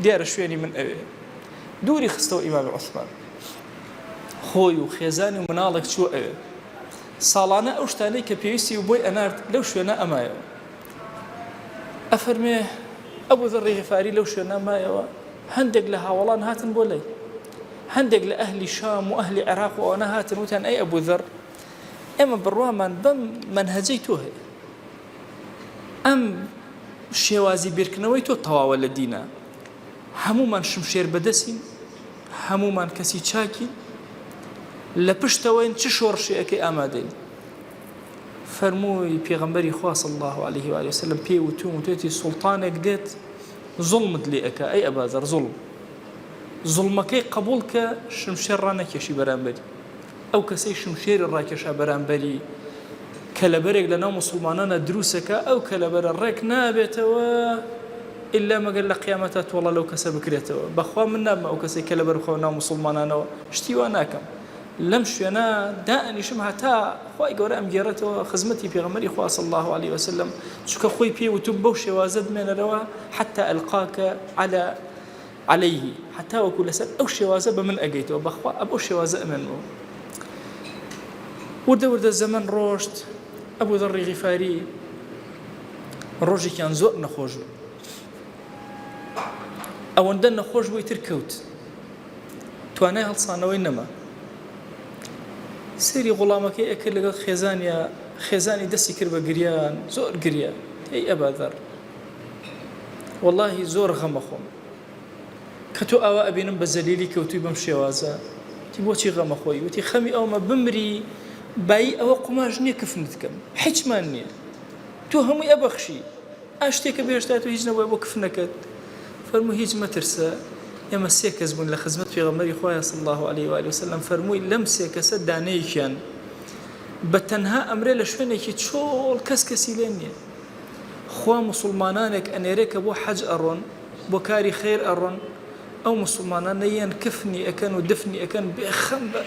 Speaker 1: دیارە شوێنی من ئەوێ دووری خستەوە ئیمامی عوسمان خۆی و خێزانی و مناڵێک چووە ئەوێ ساڵانە ئەو شتانەی کە پێویستی و بۆی ئەنارد لەو شوێنە ئەمایەوە ئەفەرمێ ئەبوو ذەڕی غیفاری لەو شوێنە ئەمایەوە هەندێک لە هاوڵان هاتن بۆ لای هەندێک لە ئەهلی شام و ئەهلی عێراق و ئەوانە هاتن وتیان ئەی ئەبوو ذەڕ ئێمە بڕوامان بەم منهەجەی تۆ هەیە ئەم شێوازی بیرکردنەوەی تۆ تەواوە لە دینە هەمومان شمشێر بەدەستین هەمومان کەسی چاکین لە پشتەوەین چ شۆڕشی ئەەکەی ئامادەین فەرمووی پێغەمبەری خوا صلی الله عليه و سلم پێی وتوم وتێتی سوڵتانێک دێت زوڵمت لێ ئەکا ئەی ئەبا ذەڕ زوڵمەکەی قبول کە شمشێر ڕانەکێشی بەرامبەری ئەو کەسەی شمشێری ڕاکێشا بەرامبەری کە لەبەرێک لەناو مسلمانانە دروسەکە ئەو کە لەبەرە ڕێک نابێتەوە إلا مقال لقيامته والله لو كسب كريته بخوا من نام أو كسي كلا برخوا نام مسلمان أنا شتي وأناكم لمش أنا دائني شمها تا خوي جورا أم جرته خدمتي في غمري خوا صلى الله عليه وسلم شو كخوي بي وتبوش وازد من الروا حتى ألقاك عليه حتى وكل سنة أو شوازة بمن أجيته بخوا أبو شوازة منه ورد الزمن روشت أبو ذر غفاري روجي كان زور نخوجه ئەوەندە نەخۆش بووی تر کەوت توانای هەڵسانەوەی نەما سێری غوڵامەکەی ئەکرد لەگەڵ خێزانی دەستی کرد بە گریان زۆر گریا ئەی ئەبا ذەڕ واللهی زۆر غەمە خۆم کە تۆ ئاوا ئەبینم بە زەلیلی کەوتووی بەم شێوازە وتی بۆچی غەمە خۆی وتی خەمی ئەومە بمری بایی ئەوە قوماش نییە کفنت بکەم هیچمان نییە تۆ هەمووی ئەبەخشی ئاشتێکە بێشتا تۆ هیچ نەبووە بۆ کفنەکەت فرمووی هیچ مەترسە ئێمە سێ کەس بوون لە خزمەت پێغەمبەری خوایە صلی الله عليه و سلم فەرمووی لەم سێ کەسە دانەیەکیان بە تەنها ئەمرێ لە شوێنێکی چۆڵ کەسی لێ نییە خوا مسلمانانێک ئەنێرێ کە بۆ حەج ئەڕۆن بۆ کاری خێر ئەڕۆن ئەو مسلمانان نەیەن کفنی ئەکەن و دفنی ئەکەن بێخەم بە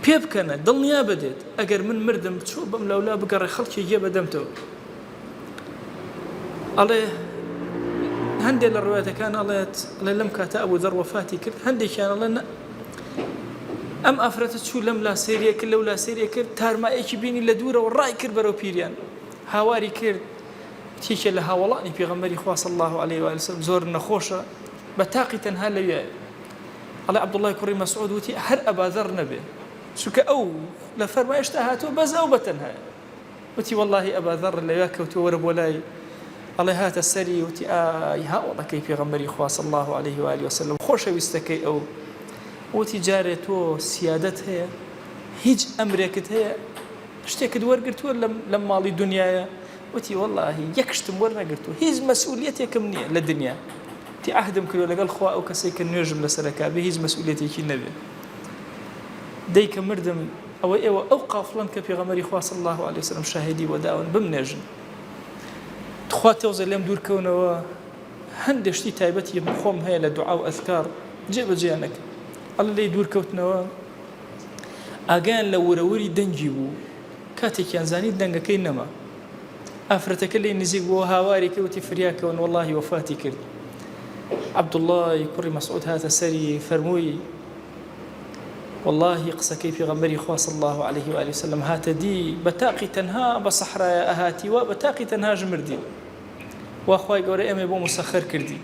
Speaker 1: پێ بکەنە دڵنیا بدێت ئەگەر من مردم چۆ بەم لەولا بگەڕێ خەڵکی گێ بەدەمتەوە ئەڵێ هەندێک لە ڕوایەتەکان ئەڵێت لەم کاتە ئەبوو ذەڕ وەفاتی کرد هەندێکیان ئەڵێن ئەم ئافرەتە چوو لەم لاسێریە کرد لەو لاسێریە کرد تارمایەکی بینی لە دوورەوە ڕای کرد بەرەو پیریان هاواری کرد تیکە لە هاوڵانی پێغەمبەری خوا صلی الله عليه و سلم زۆر نەخۆشە بە تاقی تەنها لەوێ ئەڵێ عەبدوڵڵای کوڕی مەسعود وتی هەر ئەبا ذەڕ نەبێ چونکە ئەو لە فەرمایشتا هاتووە بەس ئەو بەتەنها وتی واللهی ئەبا ذەڕ لەوێ کەوتووە وەرە بۆ لای الله هات السري وتي ها والله كيف يغمري خوا صلى الله عليه وآله وسلم خوش ويستكي أو وتي جارته سيادتها هيج أمريكت هي اشتكي دور قلت لما مالي دنيا وتي والله يكشتم ورنا قلت هيج مسؤوليتي كمنية للدنيا تي عهدم كله لقال خوا أو كسيك النجم لسلكا به هيج مسؤوليتي كي النبي ديك مردم ئەو قافڵن کە پێغەمبەری خوا صلی الله علیه وسلم شاهدی وەداون بمنێژن تخوا تێوزە لێم دوورکەونەوە هەندێک شتی تایبەتی خۆم هەیە لە دوعا و ئەذکار جێبەجێ نەکەم ئەڵێ لێی دوورکەوتنەوە ئاگیان لە وەرەوەری دەنگی بوو کاتێکیان زانی دەنگەکەی نەما ئافرەتەکە لێی نزیک بووە هاواری کەوتی فریاکەون وەڵڵاهی وەفاتی کرد عەبدوڵڵای کوڕی مەسعود هاتە سەری فەرمووی والله قسەکەی پێغەمبەری خوا صلی الله عليه و آله وسلم هاتە دی بە تاقی تەنها بە سەحرایە ئەهاتی و بە تاقی تەنها ژمردی وا خوای گەورە ئێمە بۆ مسەخەر کردی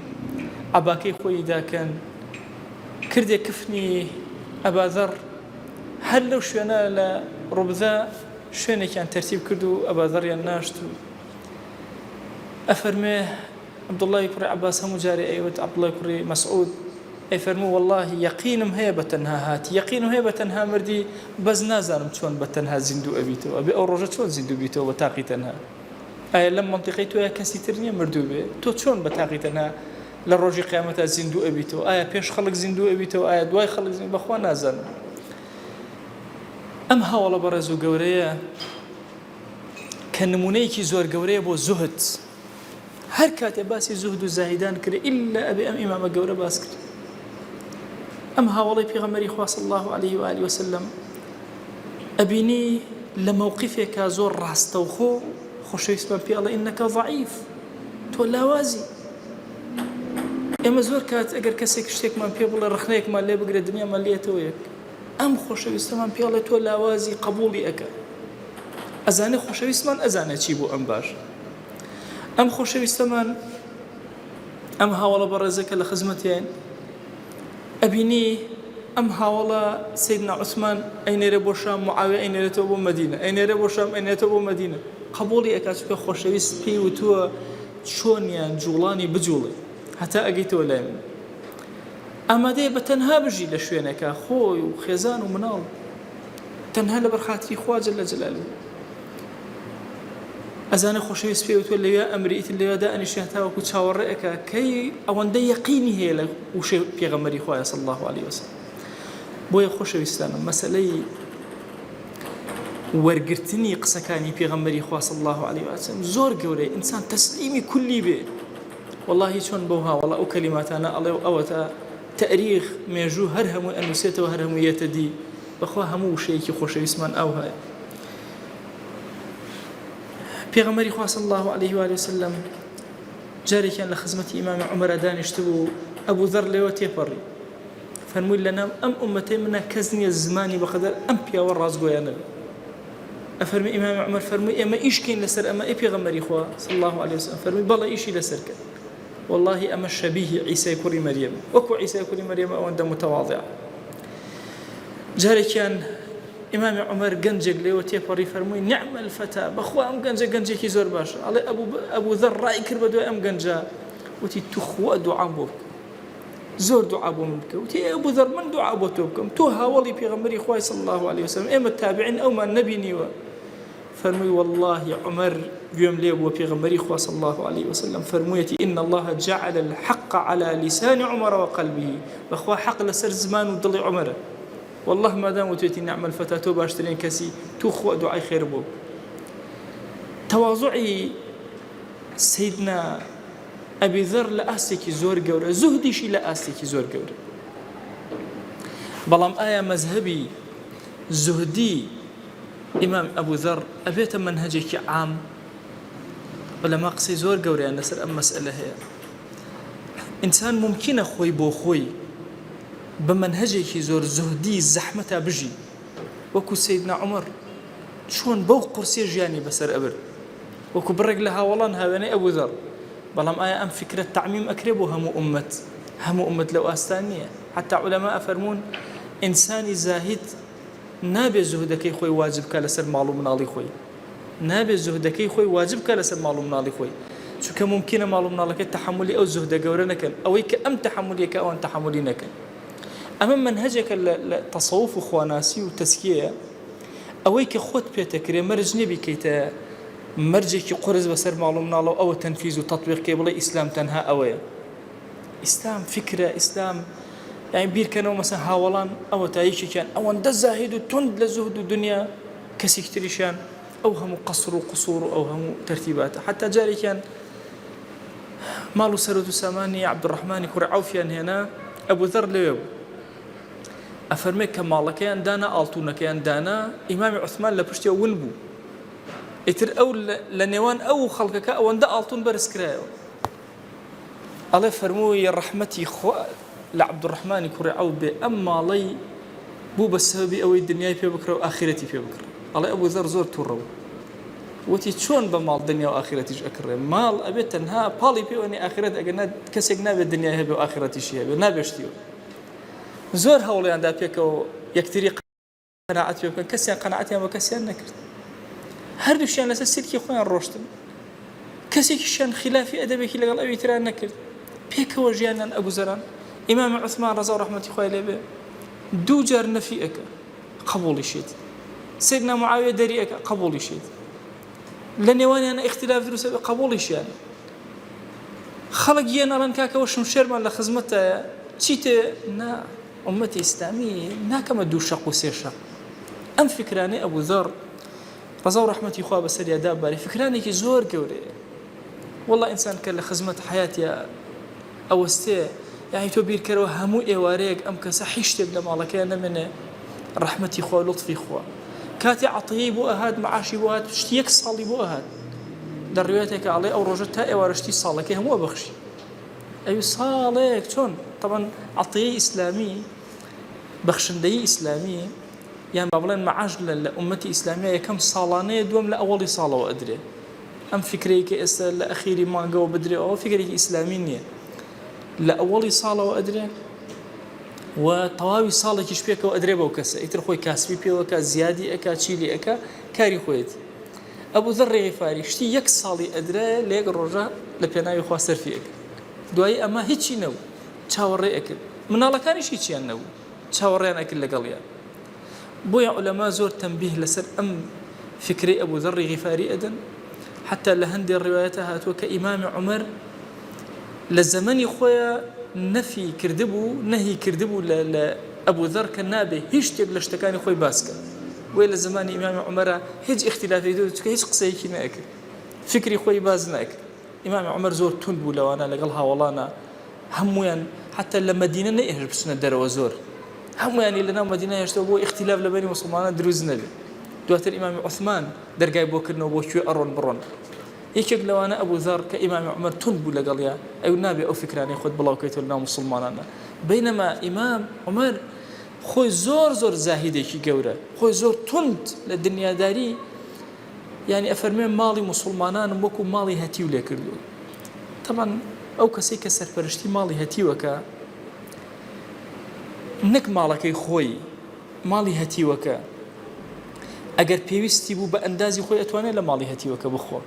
Speaker 1: عەباکەی خۆی داکەن کردێ کفنی ئەباذەر هەر لەو شوێنە لە ڕوبدا شوێنێکیان تەرتیب کرد و ئەباذەریان ناشت و ئەفەرمێ عەبدوڵڵای کوڕی عەباس هەموو جارێ ئەیوت عەبدوڵڵای کوڕی مەسعود ئەیفەرموو والله یەقینم هەیە بە تەنها هاتی یەقینم هەیە بە تەنها مردی بەس نازانم چۆن بە تەنها زیندوو ئەبیتەوە ئەبێ ئەو ڕۆژە چۆن زیندوو بیتەوە بە تاقی تەنها ئایا لەم منطقەی تۆیە کەسی تر نییە مردوو بێ تۆ چۆن بە تاقی تەنها لە ڕۆژی قیامەتە زیندوو ئەبیتەوە ئایا پێش خەڵک زیندوو ئەبیتەوە ئایا دوای خەڵک زیندوو بەخوا نازانم ئەم هاوڵە بەڕێز و گەورەیە کە نمونەیەکی زۆر گەورەیە بۆ زوهد هەر کاتێ باسی زوهد و زاهیدان کرد ئیلا ئەبێ ئەم ئیمامە گەورە باس کرد ئەم هاوڵەی پێغەمبەری خوا صلی الله عليه و آله وسلم ئەبینی لە مووقفێکە زۆر ڕاستەوخۆ خۆشەویستمان پێ ئەڵێ ئینەکە ضەعیف تۆ لاوازی ئێمە زۆر کات ئەگەر کەسێک شتێکمان پێ بڵێ ڕخنەیەکمان لێ بگرێت دنیامان لێتەوە یەک ئەم خۆشەویستەمان پێ ئەڵێ تۆ لاوازی قبوڵی ئەکە ئەزانێ خۆشەویستمان ئەزانێ چی بوو ئەم باش ئەم خۆشەویستەمان ئەم هاوڵە بەڕێزەکە لە خزمەتیان ئەبینی ئەم هاوڵە سەیدنا عوسمان ئەینێرە بۆ شام معاویە ئەینێرێتەوە بۆ مەدینە ئەینێرە بۆ شام ئەینێرێتەوە بۆ مەدینە قبوڵی ئەکات چونکە خۆشەویست پێی وتووە چۆنیان جوڵانی بجوڵێ هەتا ئەگەیتەوە لای من ئامادەیە بە تەنها بژی لە شوێنەکە خۆی و خێزان و مناڵ تەنها لەبەر خاتری خوا جەل جەلالوه ئەزانە خۆشەویست پێی وتووە لەوێ ئەمریت لەوێدا ئەنیشێت تاوەکو چاوەڕێەکە کەی ئەوەندە یەقینی هەیە لە وشەی پێغەمبەری خوایە صلی الله عليه وسلم بۆیە خۆشەویستانم مەسەلەی وەرگرتنی قسەکانی پێغەمبەری خوا صلی الله عليه وسلم زۆر گەورەیە ئینسان تەسلیمی کولی بێ والله چۆن بەو هاوڵە ئەو کەلیماتانە ئەڵێ و ئەوەتە تەریخ مێژوو هەر هەمووی ئەنووسێتەوە هەر هەمووی یەتە دی بەخوا هەموو وشەیەکی خۆشەویستمان ئەو هەیە پێغەمبەری خوا صلی الله عليه و آله وسلم جارێکیان لە خزمەتی ئیمامی عومەرە دانیشت بوو ئەبوو ذەر لێوە تێپەڕی فەرمووی لەناو ئەم ئومەتەی منە کەس نییە زمانی بەقەدەر ئەم پیاوە ڕازگۆیانە بێ ئەفەرمی ئیمامی عومەر فەرمووی ئێمە ئیشکەین لەسەر ئەمە ئەی پێغەمبەری خوا صلی الله عليه وسلم فەرمووی بەڵێ ئیشی لەسەر کرد والله ئەمە شەبیهی عیسای کوڕی مەریەم وەکو عیسای کوڕی مەریەم ئەوەندە متەواضع جارێکیان ئیمامی عومەر گەنجێک لێوە تێپەڕی فەرمووی نعم الفتى بەخوا ئەم گەنجە گەنجێکی زۆر باشە ئەڵێ ئەبوو ذەر ڕای کرد بە دوای ئەم گەنجە وتی تو خوا دوعام بۆ بکە زۆر دوعا بۆ من بکە وتی ئەبوو ذەر من دوعا بۆ تۆ بکەم تۆ هاوڵی پێغەمبەری خوای صلی الله عليه وسلم ئێمە تابعین ئەومان نەبینیوە فەرمووی والله عومەر گوێم لێ بووە پێغەمبەری خوا صلی الله عليه وسلم فەرموویەتی إن الله جعل الحق على لسان عمر وقلبه بەخوا حق لەسەر زمان و دڵی عومەرە والله مادام وتويتي نعم الفتاة تو باشترين كسي تو خو دعاء خير بو تواضعي سيدنا أبي ذر لأستيكي زور قورة زهدي شي لأستيكي زور قورة بلام آية مذهبي زهدي إمام أبو ذر أبيت منهجك عام ولا ما قصي زور قورة نسر أم مسألة هي إنسان ممكن خوي بو خوي بمنهجێکی زۆر زوهدی زەحمەتە بژی وەکو سەیدنا عومەر چۆن بەو قورسێ ژیانی بەسەر ئەبر وەکو بڕێک لە هاوڵان هاوێنەی ئەبوو ذەر بەڵام ئایا ئەم فکرە تەعمیم ئەکرێ بۆ هەموو ئومەت لەو ئاستان نییە حتا عولەما ئەفەرموون ئینسانی زاهید نابێ زوهدەکەی خۆی واجب بکە لەسەر ماڵ و مناڵی خۆی نابێ زوهدەکەی خۆی واجب بکە لەسەر ماڵ و مناڵی خۆی چونکە ممکنە ماڵ و مناڵەکەی تەحملی ئەو زوهدە گەورە نەکەن ئەوەی کە ئەم تەحملیەکە ئەوان تەحملی نەکەن ئەمە منهجێکە لە تەسەوف و خواناسی و تەسکیەیە ئەوەی کە خۆت پێتەکرێ مەرج نەبیکەیتە مەرجێکی قورس بەسەر ماڵ و مناڵەوە ئەوە تەنفیز و تەطبیقکێ بڵێ ئیسلام تەنها ئەوەیە ئیسلام فکرە ئیسلام يعني بیرکەنەوە مەسەن هاوڵان ئەوە تایشێکیان ئەوەندە زاهید و تند لە زوهد و دنیا کەسێکتریشیان ئەو هەموو قەسر و قسوور و ئەو هەموو تەرتیباتە حتا جارێکیان ماڵ و سەرۆت و سامانی عەبدوڕەحمانی کوڕی عەوفیان هێنا ئەبوو ذەر لەوێ بوو ئەفەرمێ کە ماڵەکەیان دانا ئاڵتوونەکەیان دانا ئیمامی عوسمان لە پشتیەوە ون بوو ئیتر ئەو لە نێوان ئەو خەڵکەکە ئەوەندە ئاڵتوون بەرز کرایەوە ئەڵێ فەرمووی ڕەحمەتی خوا لە عەبدوڕەحمانی کوڕی عەوف بێ ئەم ماڵەی بوو بە سەبەبی ئەوەی دنیای پێ بکرێ و ئاخرەتی پێ بکرێ ئەڵێ ئەبوو ذەر زۆر تووڕە بوو وتی چۆن بە ماڵ دنیا و ئاخرەتیش ئەکڕێ ماڵ ئەبێت تەنها پاڵی پێوەنی ئاخرەت ئەگەر کەسێک نابێت دنیای هەبێ و ئاخرەتیشی هەبێ نابێشتیوە زۆر هەوڵیاندا پێکەوە یەکتری قەناعەت پێ بکەن کەسیان قەناعەتیان بە کەسیان نەکرد هەردووشیان لەسەر سیرکی خۆیان ڕۆشتن کەسێکیشیان خلافی ئەدەبێکی لەگەڵ ئەوی تران نەکرد پێکەوە ژیانیان ئەگوزەران ئیمامی عوسمان ڕەزا و ڕەحمەتی خوای لێ بێ دوو جار نەفی ئەکە قبوڵیشێت سیدنا معاویە دەری ئەکە قبوڵیشێت لە نێوانیانە اختلاف دروستە بێ قبوڵیشیان خەڵک گیان ئەڵێن کاکەوە شمشێرمان لە خزمەتایە چیتێ نا ئومەتی ئیسلامی ناکەمە دوو شەق و سێ شەق ئەم فکرانەی ئەبوو ذەر ڕەزا و ڕەحمەتی خوا بەسەریا داباری فکرانێکی زۆر گەورەیە والله ئینسان کە لە خزمەت حیاتیە ئەوەستێ یعنی تۆ بیرکەرەوە هەموو ئێوارەیەک ئەم کەسە هیچ شتێک لە ماڵەکەیە نەمێنێ ڕەحمەتی خوا لطفی خوا کاتی عەطیەی بۆ ئەهات معاشی بۆ هات شتی یەک ساڵی بۆ ئەهات لە ڕوێتێکە ئەڵێ ئەو ڕۆژە تا ئێوارەشتی ساڵەکەی هەموو بەخشی ئەوی ساڵێک چۆن طبعا عەطیەی ئیسلامی بەخشندەی ئیسلامی یان با بڵێن معاش لە ئومەتی ئیسلامیە یەکەم ساڵانەیە دووەم لە ئەوەڵی ساڵەوە ئەدرێ ئەم فکرەیەکە ئێستا لە ئەخیری مانگەوە بدرێ ئەوە فکرێکی ئیسلامی نییە لە ئەوەڵی ساڵەوە ئەدرێ و تەواوی ساڵێکیش پێکەوە ئەدرێ بەو کەسە ئیتر خۆی کاسبی پێوەکە زیادی ئەکا چیلی ئەکا کاری خۆیەتی ئەبوو ذەر غیفاری شتی یەک ساڵی ئەدرێ لە یەک ڕۆژە لە پێناوی خوا سەرفی ئەکرد دوایی ئەمە هیچی نەبوو چاوەڕێ ئەکرد مناڵەکانیش هیچیان نەبوو چاوەڕێیان ئەکرد لەگەڵیان بۆیە عولەما زۆر تەنبیه لەسەر ئەم فکرەی ئەبوو ذەڕی غیفاری ئەدەن حتى لە هەندێک ڕیوایەتە هاتووە کە ئیمامی عومەر لە زەمەنی خۆیان نەفی کردبوو نەهی کردبوو لە ئەبوو ذەر کە نابێ هیچ شتێک لە شتەکانی خۆی باسکە وێ لە زمانی ئیمامی عومەرە هیچ اختلافی چکە هیچ قسەیەکی نەکرد فکری خۆی باز نەکرد ئیمامی عومەر زۆر تند بوو لەوانە لەگەڵ هاوڵانە هەمویان حتى لە مەدینە نەئێژ بچنە دەرەوە زۆر هەمویانی لەناو مەدینە هێشتەوە بۆ اختلاف لە بەینی موسڵمانە دروست نەبێت دواتر ئیمامی عوسمان دەرگای بۆکردنەوە بۆ کوێ ئەڕۆن بڕۆن یەکێک لەوانە ئەبوو ذەر کە ئیمامی عومەر تند بوو لەگەڵیا ئەو نابێ ئەو فکرانەی خۆت بڵاوکەیتەوە لەناو موسڵمانانە بەینەما ئیمام عومەر خۆی زۆر زاهیدێکی گەورە خۆی زۆر تند لە دنیاداری یعنی ئەفەرمێ ماڵی موسڵمانانم وەکو ماڵی هەتیو لێ کردووە طبعا ئەو کەسەی کە سەرپەرشتی ماڵی هەتیوەکە نەک ماڵەکەی خۆی ماڵی هەتیوەکە ئەگەر پێویستی بوو بە ئەندازی خۆی ئەتوانێت لە ماڵی هەتیوەکە بخۆ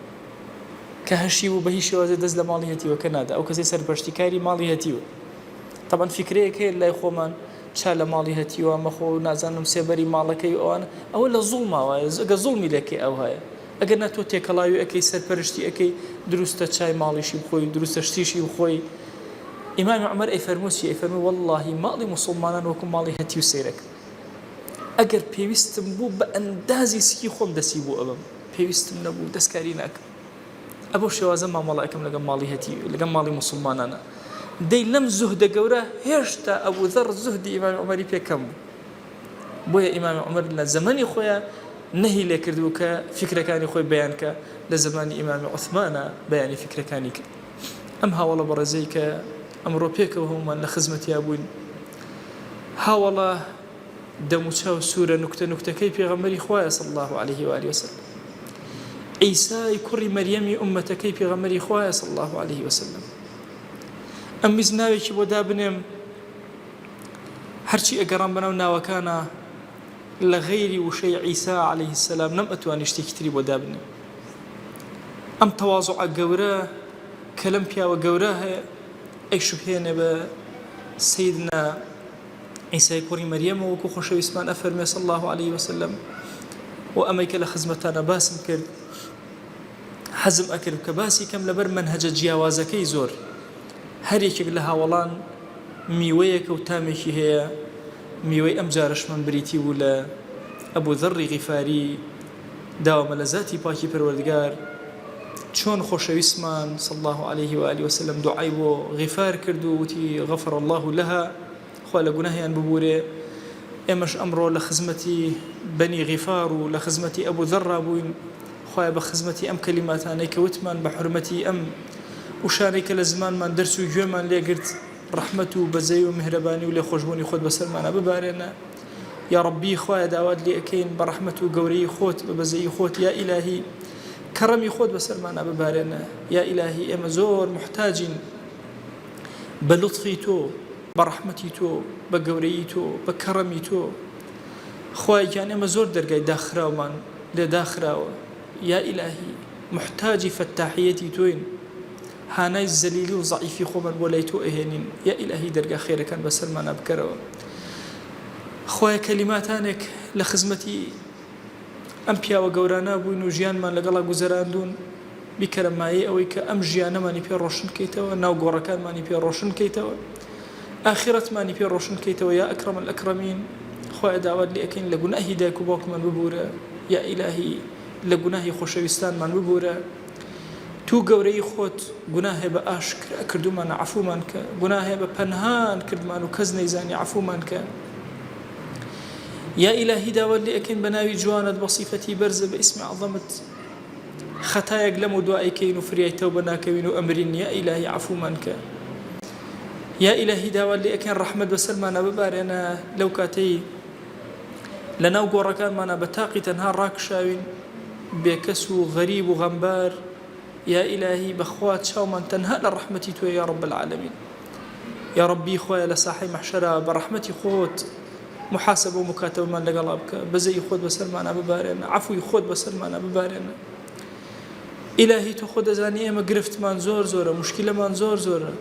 Speaker 1: کە هەشی بوو بە هیچ شێوازە دەست لە ماڵی هەتیوەکە نادا ئەو کەسەی سەرپەرشتیکاری ماڵی هەتیوە طبعا فکرەیەک هەیە لای خۆمان چا لە ماڵی هەتیوە مەخۆ نازانم سێبەری ماڵەکەی ئەوان ئەوە لە زوڵماوایە ئەگە زوڵمی لەکەی ئەو هەیە ئەگەر نەتۆ تێکەڵاوی ئەەکەی سەرپەرشتی ئەەکەی دروستە چای ماڵیشی بخۆی دروستە شتیشی بخۆی ئیمامی عومەر ئەیفەرمووسی ئەیفەرموو وەڵڵاهی ماڵی موسڵمانان وەکو ماڵی هەتیو سەیرەکە ئەگەر پێویستم بوو بە ئەندازی سکی خۆم دەسی بوو ئەبم پێویستم نەبوو دەستکاری ناکەم ئەبەو شێوازە مامەڵایەکەم لەگەڵ ماڵی هەتی لەگەڵ ماڵی موسڵمانانە دەی لەم زوهدە گەورە هێشتا ئەبوو ذەر زوهدی ئیمامی عومەری پێکەم بوو بۆیە ئیمامی عومەر لە زەمەنی خۆیان نەهی لێ کردو کە فکرەکانی خۆی بەیان کە لە زمانی ئیمامی عوسمانە بەیانی فکرەکانی کرد ئەم هاوڵە بەڕێزەی کە ئەمڕۆ پێکەوە هەمومان لە خزمەتیا بووین هاوڵە دەموچاو سوورە نوکتەکەی پێغەمبەری خوایە صلی الله عليه و آله وسلم عیسای کوڕی مەریەمی ئومەتەکەی پێغەمبەری خوایە صلی الله عليه وسلم ئەم بیست ناوێکی بۆ دابنێم هەرچی ئەگەڕام بەناو ناوەکانە لە غەیری وشەی عیسا عليه السلام نەم ئەتوانی شتێکی تری بۆ دابنێم ئەم تەواضوعە گەورە کە لەم پیاوە گەورە هەیە ئەیشوبهێنێ بە سەیدنا عیسای کوڕی مەریەم وەکو خۆشەویستمان ئەفەرمێ صلی الله عليه وسلم و ئەمەی کە لە خزمەتانە باسم کرد حەزم ئەکرد کە باسی کەم لەبەر منهەجە جیاوازەکەی زۆر هەر یەکێک لە هاوڵان میوەیەکە و تامێکی هەیە میوەی ئەم جارشمان بریتی بوو لە ئەبوو ذەڕی غیفاری داوامە لە ذاتی پاکی پەروەردگار چۆن خۆشەویستمان صلی الله عليه و آله وسلم دوعای بۆ غیفار کرد و وتی غەفر الله لها خوا لە گوناهیان ببورێ. ئێمەش ئەمڕۆ لە خزمەتی بەنی غیفار و لە خزمەتی ئەبوو ذەڕ بووین. خوایە بە خزمەتی ئەم کەلیماتانەی کە وتمان بە حورمەتی ئەم وشانەی کە لە زمانمان دەرس و گوێمان لێگرت ڕەحمەت و بەزەی و میهرەبانی و لێ خۆشبوونی خۆت بەسەرمانە ببارێنە. یا ڕەبی خوایە داوات لێ ئەکەین بە ڕەحمەت و گەورەی خۆت بە بەزەی خۆت یا ئیلاهی کەڕەمی خۆت بەسەرمانە ببارێنە. یا ئیلاهی ئێمە زۆر محتاجین بە لوتفی تۆ بە ڕەحمەتی تۆ بە گەورەی تۆ بە کەڕەمی تۆ. خوای گیان ئێمە زۆر دەرگای داخراومان لێ داخراوە. یا ئیلاهی محتاجی فەتاحیەتی تۆین هانای زەلیلی و ضعیفی خۆمان بۆ لای تۆ ئەهێنین. یا ئیلاهی دەرگا خێرەکان بەسەرمانە بکەرەوە. خوای کەلیماتانێک لە خزمەتی ئەم پیاوە گەورانە بووین و ژیانمان لەگەڵا گوزەراندون بیکەرە مایەی ئەوەی کە ئەم ژیانەمانی پێ ڕۆشن بکەیتەوە ناو گۆڕەکانمانی پێ ڕۆشن بکەیتەوە ئاخرەتمانی پێ ڕۆشن بکەیتەوە. یا ئەکرەم الئەکرەمین خوای داوات لێ ئەکەین لە گوناهی دایک و باوکمان ببورە. یا ئیلاهی لە گوناهی خۆشەویستانمان ببورە. تو گەورەی خۆت گوناه هەیە بە ئاشکرا کردومانە عەفومان کە گوناه هەیە بە پەنهان کردمان و کەس نەیزانی عەفومان کە. یا ئیلاهی داوات لێ ئەکەین بە ناوی جوانت بە صیفەتی بەرزە بە ئیسمی عەظەمت خەتایەک لەم و دوعایکەین و فریای تەوبە ناکەوین و ئەمرین. یا ئیلاهی عەفومان کە. یا ئیلاهی داوات لێ ئەکەین ڕەحمەت بەسەرمانە ببارێنە لەو کاتەی لە ناو گۆڕەکانمانە بە تاقی تەنها ڕاکشاوین بێکەس و غەریب و غەمبار. یا ئیلاهی بەخوا چاومان تەنها لە ڕەحمەتی تۆ یا رب العالمین. یا ربی خوایە لە ساحەی مەحشەرە بە ڕەحمەتی خۆت محاسبە و مکاتەبەمان لەگەڵا بکە بەزەی خۆت بەسەرمانە ببارێنە عەفوی خۆت بەسەرمانە ببارێنە. ئیلاهی تۆ خۆت دەزانی ئێمە گرفتمان زۆر زۆرە مشکلەمان زۆر زۆرە.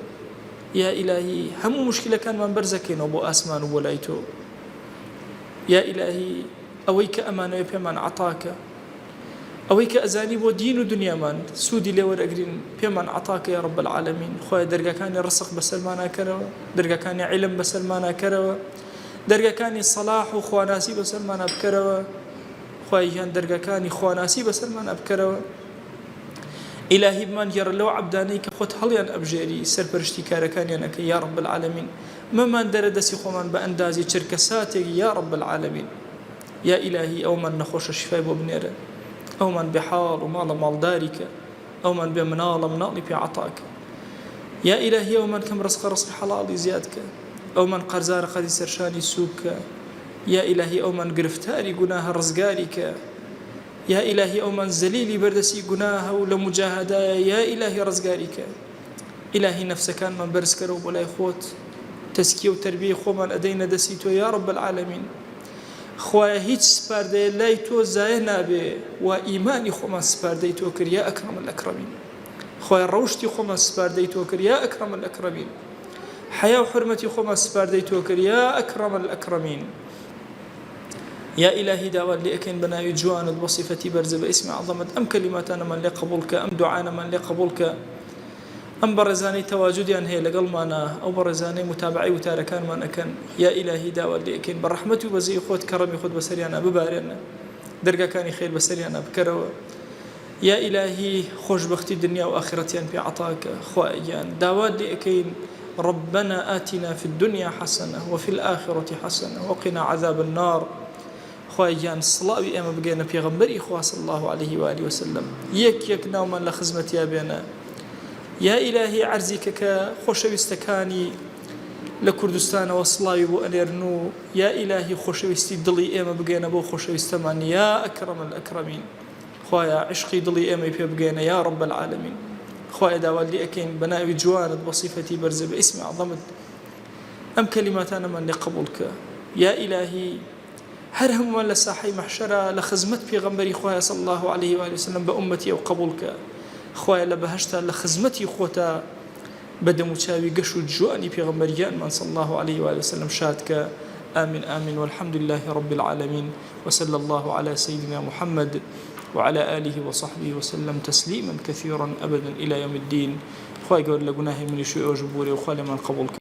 Speaker 1: یا ئیلاهی هەموو مشکلەکانمان بەرزەکەینەوە بۆ ئاسمان و بۆ لای تۆ. یا ئیلاهی ئەوەی کە ئەمانەوەی پێمان عەتاکە ئەوەی کە ئەزانی بۆ دین و دنیامان سوودی لێ وەرئەگرین پێمان عەتاکە یا رب العالمین. خوایە دەرگاکانی ڕزق بەسەرمانەکەرەوە دەرگاکانی عیلم بەسەرمانەکەرەوە دەرگاکانی سەلاح و خواناسی بەسەرمانە بکەرەوە. خوای گیان دەرگاکانی خواناسی بەسەرمانە بکەرەوە. ئیلاهی بمان گێڕە لەو عەبدانەی کە خۆت هەڵیان ئەبژێری سەرپەرشتی کارەکانیان ئەکەی یا رب العالمین. مەمان دەرە دەستی خۆمان بە ئەندازی چرکە ساتێکی یا رب العالمین. یا ئیلاهی ئەومان نەخۆشە شیفای بۆ بنێرە ئەومان بێحاڵ و ماڵە ماڵداریکە ئەومان بێ مناڵە مناڵی پێ عەتاکە. یا ئیلاهی ئەومان کەم ڕزقی حەڵاڵی زیادکە ئەومان قەرزارە قەدی سەرشانی سووکە. یا ئیلاهی ئەومان گرفتاری گوناهە ڕزگاریکە. یا ئیلاهی ئەومان زەلیلی بەردەسی گوناهە و لە مجاهدایە یا ئیلاهی ڕزگاریکە. ئیلاهی نەفسەکانمان بەرزکەرەوە بۆ لای خۆت تەسکیە و تەربیەی خۆمان ئەدەینە دەستی تۆ یا رب العالمین. خوایە هیچ سپاردەیە لای تۆ زایە نابێ و ئیمانی خۆمان سپاردەی تۆ کرد یا ئەکرەم الئەکرەمین. خوایە ڕەوشتی خۆمان سپاردەی تۆ کرد یا ئەکرەم الئەکرەمین. حیا و حرمەتی خۆمان سپاردەی تۆ کرد یا ئەکرەم الئەکرەمین. یا ئیلاهی داوات لێ ئەکەین بە ناوی جوانت بە صیفەتی بەرزە بە ئیسمی عەظەمت ئەم کەلیماتانەمان لێ قبوڵ کە ئەم دوعانەمان لێ قبوڵ کە ئەم بەڕێزانەی تەواجودیان هەیە لەگەڵمانە ئەو بەڕێزانەی متابعەی وتارەکانمان ئەکەن. یا ئیلاهی داوات لێ ئەکەین بە ڕەحمەت و بەزەی خۆت کەڕەمی خۆت بەسەریانە ببارێنە دەرگاکانی خێر بەسەریانە بکەرەوە. یا ئیلاهی خۆشبەختی دنیا و ئاخرەتیان پێ عەتاکە. خوایە داوات لێ ئەکەین ربنا آتنا في الدنيا حسنة وفي الآخرة حسنة وقنا عذاب النار. خوایە سڵاوی ئێمە بگەێنە پێغەمبەری خوا صلی الله عليه وآله وسلم یەک ناومان لە خزمەتیا بێنە. یا ئیلاهی عەرزیکە کە خۆشەویستەکانی لە کوردستانەوە سڵاوی بۆ ئەنێرن و یا ئیلاهی خۆشەویستی دڵی ئێمە بگەێنە بۆ خۆشەویستەمان یا ئەکرەم الئەکرەمین. خوایە عشقی دڵی ئێمەی پێ بگەێنە یا رب العالمین. خوایە داوات لێ ئەکەین بە ناوی جوانت بە صیفەتی بەرزە بە ئیسمی عەظەمت ئەم کەلیماتانەمان لێ قبوڵ کە. یا ئیلاهی هەر هەمومان لە ساحەی مەحشەرە لە خزمەت پێغەمبەری خوایە صلی الله عليه وآله وسلم بە ئومەتی ئەو قبوڵ کە. خوایە لە بەهەشتا لە خزمەتی خۆتە بەدەم و چاوی گەش و جوانی پێغەمبەریانمان صلی الله عليه وآله وسلم شادکە. آمين آمين والحمد لله رب العالمين وصلى الله على سيدنا محمد وعلى آله وصحبه وسلم تسليما كثيرا أبدا إلى يوم الدين. خوای گەور لە گوناهی منی شوێ ئەو ژبورێ و خوا لێمان قبوڵ